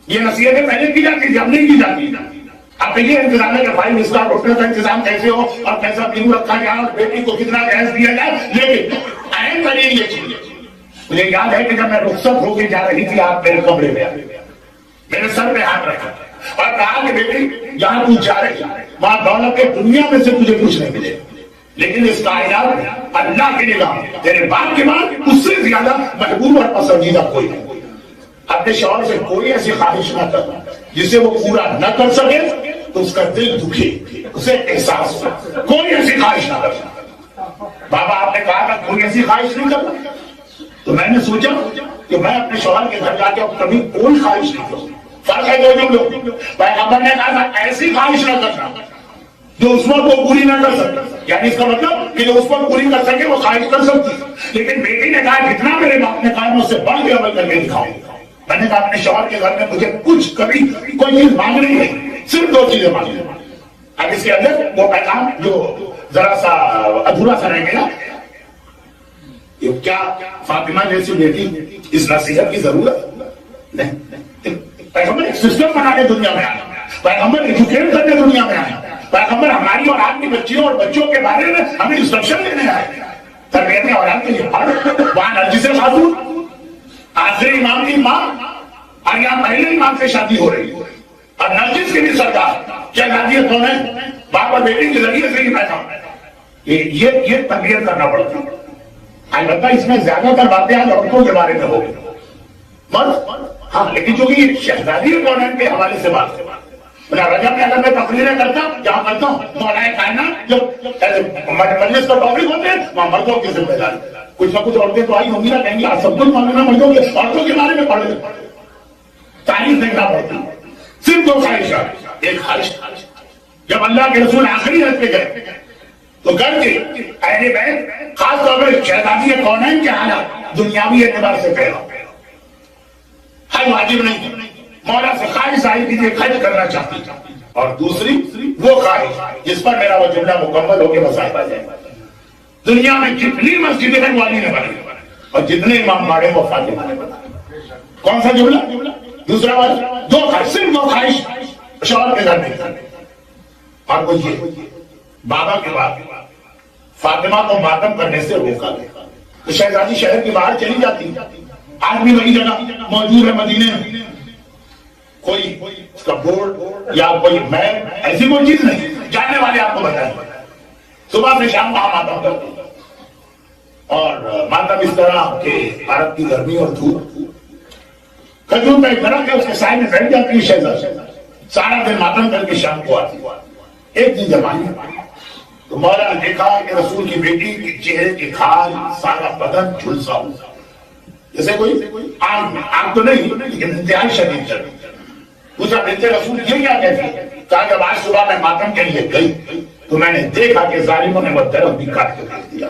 A: یہ نصیحتیں پہلے کی جاتی تھی، اب نہیں کی جاتی۔ اب تو یہ انتظام ہے کہ 5 اسٹار ہوٹل کا انتظام کیسے ہو اور کیسا مینو رکھا جائے اور بیٹی کو کتنا گیس دیا جائے، لیکن اہم ترین یہ چیز مجھے یاد ہے کہ جب میں رخصت ہو کے جا رہی تھی آپ میرے کمرے میں میرے سر پہ ہاتھ رکھا اور کہا کہ بیٹی جہاں تو جا رہی وہاں دولت کے دنیا میں سے تجھے کچھ نہیں ملے، لیکن اس کائنات میں اللہ کی نگاہ تیرے باپ کے بعد اس سے زیادہ محبوب اور پسندیدہ کوئی نہیں۔ اپنے شوہر سے کوئی ایسی خواہش نہ کرنا جسے وہ پورا نہ کر سکے تو اس کا دل دکھے، اسے احساس ہو، کوئی ایسی خواہش نہ کرنا۔ بابا آپ نے کہا کہ کوئی ایسی خواہش نہیں کرنا، تو میں نے سوچا کہ میں اپنے شوہر کے گھر جا کے اب کبھی کوئی خواہش نہیں کروں۔ فرق ہے دو جملوں، پیغمبر نے کہا تھا ایسی خواہش نہ کرنا جو اس وقت وہ پوری نہ کر سکتا، یعنی اس کا مطلب کہ جو اس وقت پوری کر سکے وہ خواہش کر سکتی، لیکن بیٹی نے کہا جتنا میرے باپ نے کہا میں اس سے بڑھ کے عمل کر کے دکھاؤں۔ میں نے کہا اپنے شوہر کے گھر میں مجھے کچھ کبھی کوئی چیز مانگنی نہیں، صرف 2 چیزیں مانگنی۔ اب اس کے اندر وہ پیغام جو ذرا سا ادھورا سا رہ گیا، یہ کیا فاطمہ جیسی بیٹی اس نصیحت کی ضرورت نہیں؟ پیغمبر ایک سسٹم بنا کے دنیا میں آیا، پیغمبر ایجوکیٹ کرنے دنیا میں آیا، پیغمبر ہماری اور آپ کی بچیوں اور بچوں کے بارے میں ہمیں انسٹرکشن دینے آئے، تربیت اولاد کے لیے وہاں نرجس خاتون آخری امام کی ماں اور یہاں پہلے امام سے شادی ہو رہی ہے اور نرجس کی بھی سرکار کیا شادیت ہونے باپ اور بیٹی کے ذریعے سے ہی پیدا، یہ تربیت کرنا پڑتا ہے۔ البتہ اس میں زیادہ تر باتیں آج عورتوں کے بارے میں ہو گئی، مرد ہاں، لیکن جو کہ شہزادی کونین کے حوالے سے بات رجب میں اگر میں تقریریں کرتا جہاں کرتا ہوں مولانا کائنات جو مجلس کا ٹاپک ہوتے ہیں وہاں مردوں کی ذمہ داری، کچھ نہ کچھ عورتیں تو آئی ہوں گی نا، کہیں گی آپ سب کچھ معلوم ہے مردوں کے، عورتوں کے بارے میں پڑھے تاریخ دیکھنا پڑتی، صرف 2 خواہشات۔ ایک خواہش جب اللہ کے رسول آخری حد پہ گئے تو گھر کے اہل بیت خاص طور پر شہزادی کونین کے حالات دنیاوی اعتبار سے پہلا حج واجب نہیں، مولا سے خواہش آئی کہ یہ حج کرنا چاہتی، اور دوسری وہ خواہش جس پر میرا وہ جملہ مکمل ہو کے مسائل آ جائے، دنیا میں جتنی مسجدیں ہیں والی نے بنائی اور جتنے امام ماڑے وہ فاطمہ نے بنائے۔ کون سا جملہ؟ دوسرا والا 2 خواہش، صرف 2 خواہش شوہر کے گھر میں، اور وہ یہ بابا کے بعد فاطمہ کو ماتم کرنے سے روکا گیا، تو شہزادی شہر کے باہر چلی جاتی، آج بھی وہی جگہ موجود ہے مدینے میں، کوئی اس کا بورڈ یا کوئی میپ ایسی کوئی چیز نہیں، جاننے والے آپ کو بتائیں صبح سے شام وہاں ماتم کرتے ہیں، اور ماتم اس طرح کہ بھارت کی گرمی اور دھوپ، کھجور کا ایک درخت ہے اس کے سائے میں بیٹھ جاتی ہے شہزادی، سارا دن ماتم کر کے شام کو آتی۔ ایک دن جب آئی تو مولا نے دیکھا کہ رسول کی بیٹی کے چہرے کے کھال سارا بدن جھلسا ہوا، جیسے کوئی آگ تو نہیں لیکن انتہائی شدید چل، دوسرا بنت رسول یہ کیا کہتی؟ کہا جب آج صبح میں ماتم کے لیے گئی تو میں نے دیکھا کہ ظالموں نے وہ درخت بھی کاٹ کے پھینک دیا،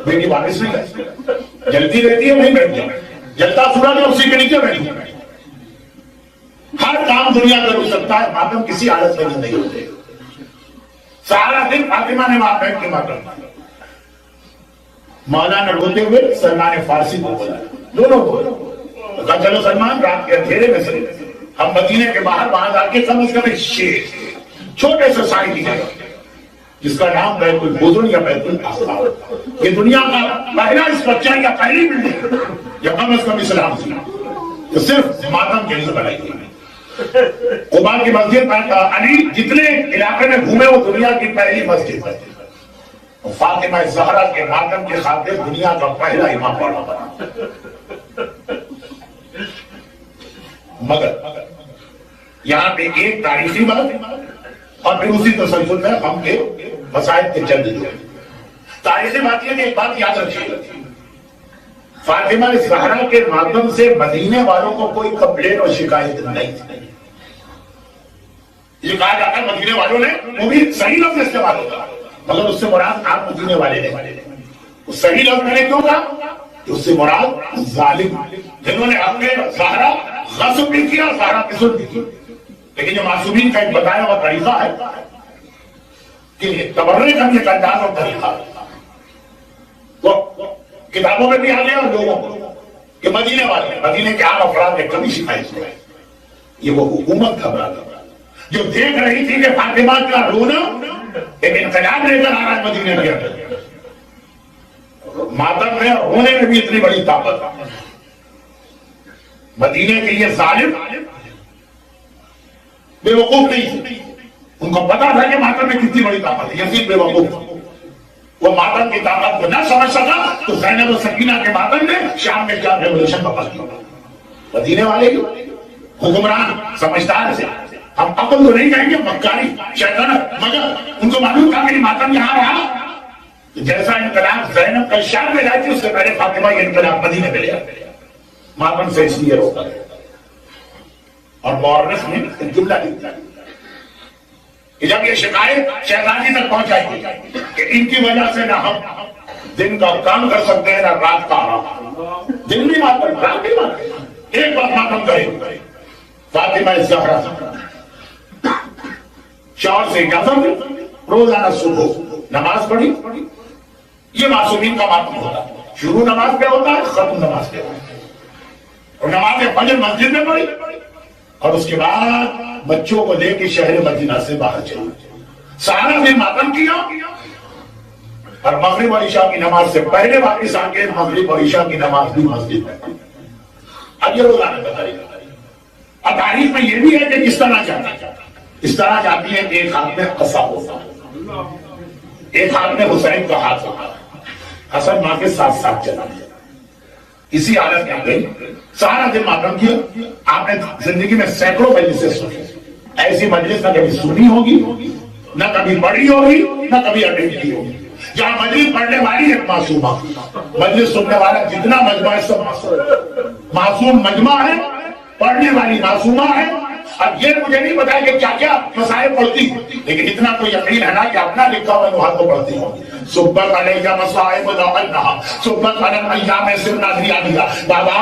A: بیٹی واپس نہیں گئی، جلتی رہتی ہے نہیں بیٹھ جائے، جلتا سورج اسی کے نیچے بیٹھی، ہر کام دنیا میں ہو سکتا ہے، ماتم کسی حالت میں نہیں ہوتے، سارا دن فاطمہ نے وہاں بیٹھ کے ماتم، مولانا روتے ہوئے سلمان فارسی کو بولا، دونوں کو کہا چلو سلمان رات کے اندھیرے میں سے ہم مدینے کے باہر وہاں جا کے کم از کم ایک شیر چھوٹے سے سائے کی جگہ جس کا نام بیت البدن یا بیت الاحباب، یہ دنیا کا پہلا اسٹرکچر یا پہلی بلڈنگ یا کم از کم اسلام تھی جو صرف ماتم کے لیے بنائی گئی۔ قباء کی مسجد علی جتنے علاقے میں گھومے وہ دنیا کی پہلی مسجد ہے، فاطمہ زہرا کے ماتم کے خاطر دنیا کا پہلا امام باڑا بنا۔ مگر یہاں پہ ایک تاریخی بات اور پھر اسی تسلسل میں ہم کے مسائل کے چند جو تاریخی بات یہ کہ ایک بات یاد رکھیے، فاطمہ زہرا کے ماتم سے مدینے والوں کو کوئی کمپلین اور شکایت نہیں تھی۔ یہ کہا جاتا ہے مدینے والوں نے، وہ بھی صحیح لفظ استعمال ہوتا مگر اس سے مراد آپ مدینے والے نے، صحیح لفظ میں نے کیوں کہا؟ اس سے مراد ظالم جنہوں نے اپنے زہرا غصب بھی کیا، زہرا کی ظلم بھی کی، لیکن یہ معصومین کا ایک بتایا ہوا طریقہ ہے کہ تبرے کا بھی ایک انداز اور طریقہ وہ کتابوں میں بھی آ گیا اور لوگوں کو کہ مدینے والے مدینے کے عام افراد نے کبھی سکھائی سکھائی یہ وہ حکومت گھبرا جو دیکھ رہی تھی کہ فاطمہ کا رونا ایک انقلاب لے کر آ رہا ہے مدینے کے اندر. ماتم میں اور رونے میں بھی اتنی بڑی طاقت ہے. مدینے کے یہ ظالم بے وقوف نہیں تھے, ان کو پتا تھا کہ ماتم میں کتنی بڑی طاقت ہے. یزید بے وقوف وہ ماتم کی طاقت کو نہ سمجھ سکا تو زینب و سکینہ کے ماتم نے شام میں کیا ریولیوشن بپا کیا. مدینے والے حکمران سمجھدار سے ہم عقل تو نہیں کہیں گے, مکاری شیطنت, مگر ان کو معلوم تھا کہ ماتم یہاں رہا جیسا انقلاب زینب کا شام میں جاتی اس سے پہلے فاطمہ یہ انقلاب مدینے میں لیا ماتم سے اس لیے روکا ہے. اور مورخ نے جملہ لکھا کہ جب یہ شکایت شہزادی تک پہنچائی گئی کہ ان کی وجہ سے نہ ہم دن کا کام کر سکتے ہیں نہ رات کا آرام, دن بھی ماتم رات بھی ماتم, ایک بات ماتم کرے فاطمہ الزہرا شوہر سے اجازت روزانہ صبح نماز پڑھی. یہ معصومین کا ماتم ہوتا ہے, شروع نماز پہ ہوتا ہے, ختم نماز پہ ہوتا ہے. اور نماز فجر مسجد میں پڑھی اور اس کے بعد بچوں کو لے کے شہر مدینہ سے باہر چلی, سارا دن ماتم کیا اور مغرب اور عشاء کی نماز سے پہلے واپس آ کے مغرب اور عشاء کی نماز بھی مسجد میں پڑھی. اب یہ روزانہ بتائی. اب تاریخ میں یہ بھی ہے کہ کس طرح جاتی ہے, اس طرح جاتی ہے کہ ایک ہاتھ میں قصا ہوتا ہے, ایک ہاتھ میں حسین کا ہاتھ ہوتا ہے, حسن ماں کے ساتھ ساتھ چلا گیا. اسی حالت میں گئی, سارا دن ماتم کیا. آپ نے زندگی میں سینکڑوں مجلسیں سنی, ایسی مجلس نہ کبھی سنی ہوگی, نہ کبھی پڑھی ہوگی, نہ کبھی اٹینڈ کی ہوگی, جہاں مجلس پڑھنے والی ایک معصومہ, مجلس سننے والا جتنا مجمع ہے سب معصوم مجمع ہے, پڑھنے والی معصومہ ہے. اب یہ مجھے نہیں بتایا کہ کیا کیا مسائل پڑھتی, لیکن اتنا تو یقین ہے نا کہ اپنا لکھا ہوا نوحہ تو پڑھتی ہوں. صبح علیہ مصائب نہ صبح ایام سرنا دیا دیا. بابا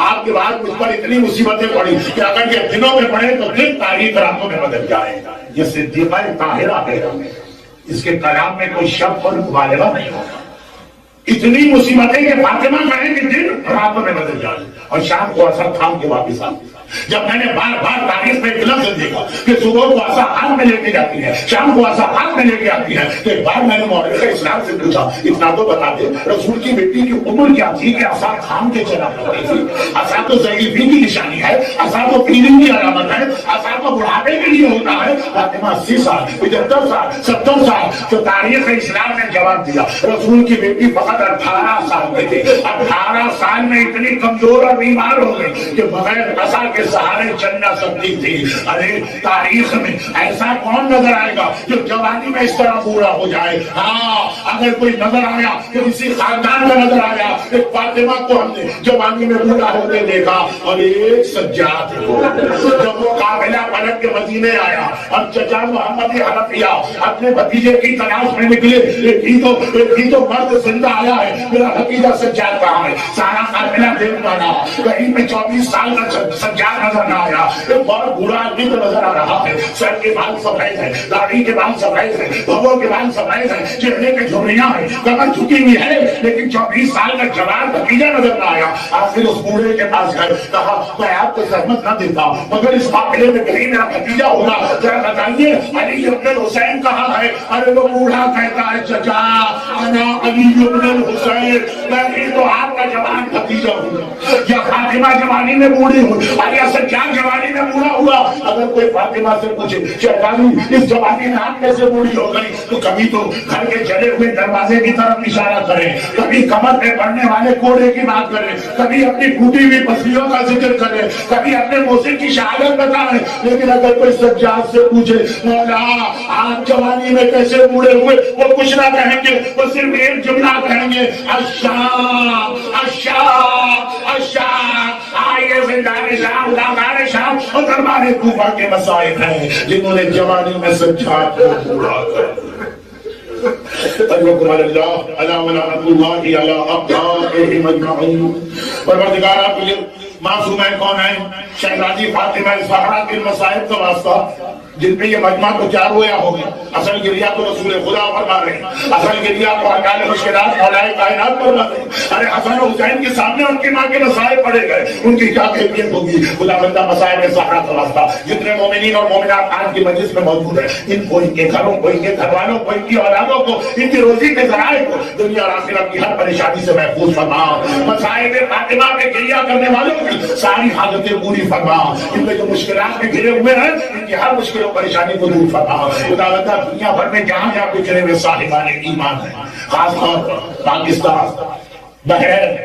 A: آپ کے بعد مجھ پر اتنی مصیبتیں پڑی کہ اگر یہ دنوں میں پڑھے تو دن تاریخ راتوں میں بدل جائے. یہ صدیقہ طاہرہ ہے, اس کے کلام میں کوئی شک اور مبالغہ نہیں ہوگا. اتنی مصیبتیں کہ فاطمہ کہیں کہ دن راتوں میں بدل جائے اور شام کو اثر تھام کے واپس آتی. جب میں نے بار بار تاریخ میں ایک لفظ دیکھا کہ صبح کو ایسا ہاتھ میں لے کے جاتی ہے, شام کو ایسا ہاتھ میں لے کے آتی ہے, تو ایک بار میں نے مورخ اسلام سے پوچھا اتنا تو بتا دے رسول کی بیٹی کی عمر کیا تھی کہ عصا تھام کے چلا کرتی تھی. عصا تو ضعیفی کی نشانی ہے, عصا تو پیرنگ کی علامت ہے, عصا تو بڑھاپے کے لیے ہوتا ہے. فاطمہ 80 سال 75 سال 70 سال. تو تاریخ اسلام نے جواب دیا رسول کی بیٹی فقط 18 سال میں تھی. 18 سال میں اتنی کمزور اور بیمار ہو گئی کہ بغیر عصا کے سہارے چلنا سکتی تھی. ارے تاریخ میں ایسا کون نظر آئے گا جو جوانی میں اس طرح بوڑھا ہو جائے؟ ہاں اگر کوئی نظر آیا تو کسی خاندان کا نظر آیا. ایک فاطمہ کو ہم نے جوانی میں بوڑھا ہوتے دیکھا اور ایک سجاد کو جب وہ قافلہ پلٹ کے مدینے آیا اور چچا محمد حنفیہ اپنے بھتیجے کی تلاش میں نکلے, ایک ہی تو مرد زندہ آیا ہے, میرا بھتیجا سجاد کہاں ہے؟ سارا قافلہ دیکھ پانا کہیں پہ 24 سال کا سجاد نظر نہ آیا. ایک بہت بڑا آدمی تو نظر آ رہا ہے, سر کے بال سفید ہیں, داڑھی کے بال سفید ہیں, بھووں کے بال سفید ہیں, چہرے کے جھریاں ہیں, کمر جھکی ہوئی ہے, لیکن 24 سال کا جوان بھتیجا نظر نہ آیا. آخر اس بوڑھے کے پاس گئے, کہا میں آپ کو زحمت نہ دیتا مگر اس قافلے میں کہیں میرا بھتیجا ہوگا, ذرا بتائیے علی ابن الحسین کہاں ہے؟ ارے وہ بوڑھا کہتا ہے چچا انا علی ابن الحسین, میں بھی تو آپ کا جوان بھتیجا ہوں. یا فاطمہ جوانی میں بوڑھی ہوں, یا سجاد جوانی میں بوڑھا ہوا. اگر کوئی فاطمہ سے پوچھے شہزادی اس جوانی میں آپ کیسے بوڑھی ہو گئی, تو کبھی تو گھر کے جلے ہوئے دروازے کی طرف اشارہ کرے, کبھی کمر پہ پڑنے والے کوڑے کی بات کرے, کبھی اپنی ٹوٹی ہوئی پسلیوں کا ذکر کرے, کبھی اپنے موسیقی کی شہادت بتائے. لیکن اگر کوئی سجاد سے پوچھے مولا آپ جوانی میں کیسے بوڑھے ہوئے, وہ کچھ نہ کہیں گے, وہ صرف ایک جملہ کہیں گے, الشام الشام الشام. آئیے زندان شام لاغار شام اور دربار کوفہ کے مسائل ہیں جنہوں نے جوانی میں سجاد کو بوڑھا کر تجرکم اللہ علی ولعنت اللہ علی ابنائہم اجمعین. پروردگار آپ کے معصومین کون ہیں؟ شہزادی فاطمہ زہرا کے مصائب کا واسطہ جن پہ یہ مجمع تو چار رویا ہو گیا. اصل گریا تو رسول خدا فرما رہے ہیں, اصل گریا تو اکال مشکلات مولا کائنات فرما رہے ہیں. ارے حسن و حسین کے سامنے ان کی ماں کے مسائل پڑے گئے, ان کی کیا کیفیت ہوگی؟ خدا بندہ مسائل زہرا کا واسطہ جتنے مومنین اور مومنات آج کی مجلس میں موجود ہیں, ان کو, ان کے گھروں کو, ان کے گھر والوں کو, ان کی اولادوں کو, ان کی روزی کے ذرائع کو دنیا اور آخرت کی ہر پریشانی سے محفوظ فرما. مصائب فاطمہ کے گریا کرنے والوں کی ساری حاجتیں پوری فرما. ان میں جو مشکلات میں گھرے ہوئے ہیں ان کی ہر مشکل و پریشانی کو دور فرما. خدا بندہ دنیا بھر میں جہاں جہاں گزرے ہوئے صاحبان ایمان ہیں, خاص طور پر پاکستان, بحرین,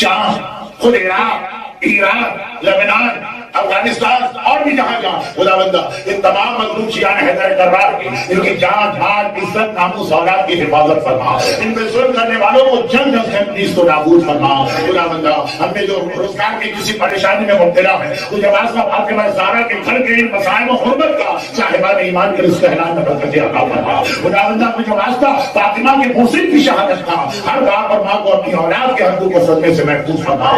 A: شام, خود عراق, ایران, لبنان, افغانستان اور بھی جہاں جہاں, خدا بندہ ان تمام مظلوم شیعان حیدر کرار کی, ان کی جان, مال, عزت, ناموس, اولاد کی حفاظت فرما. ان پہ ظلم کرنے والوں کو جلد از جلد پلیز کو نابود فرما. خدا بندہ ہم نے جو روزگار کی کسی پریشانی میں مبتلا ہے, تو جب آسا فاطمہ زہرا کے گھر کے ان مسائل و حرمت کا صاحبان ایمان کے رزق حلال میں برکت عطا فرما. خدا بندہ کو جو واسطہ فاطمہ کے محسن کی شہادت کا, ہر باپ اور ماں کو اپنی اولاد کے حقوق و صدقے سے محفوظ فرما.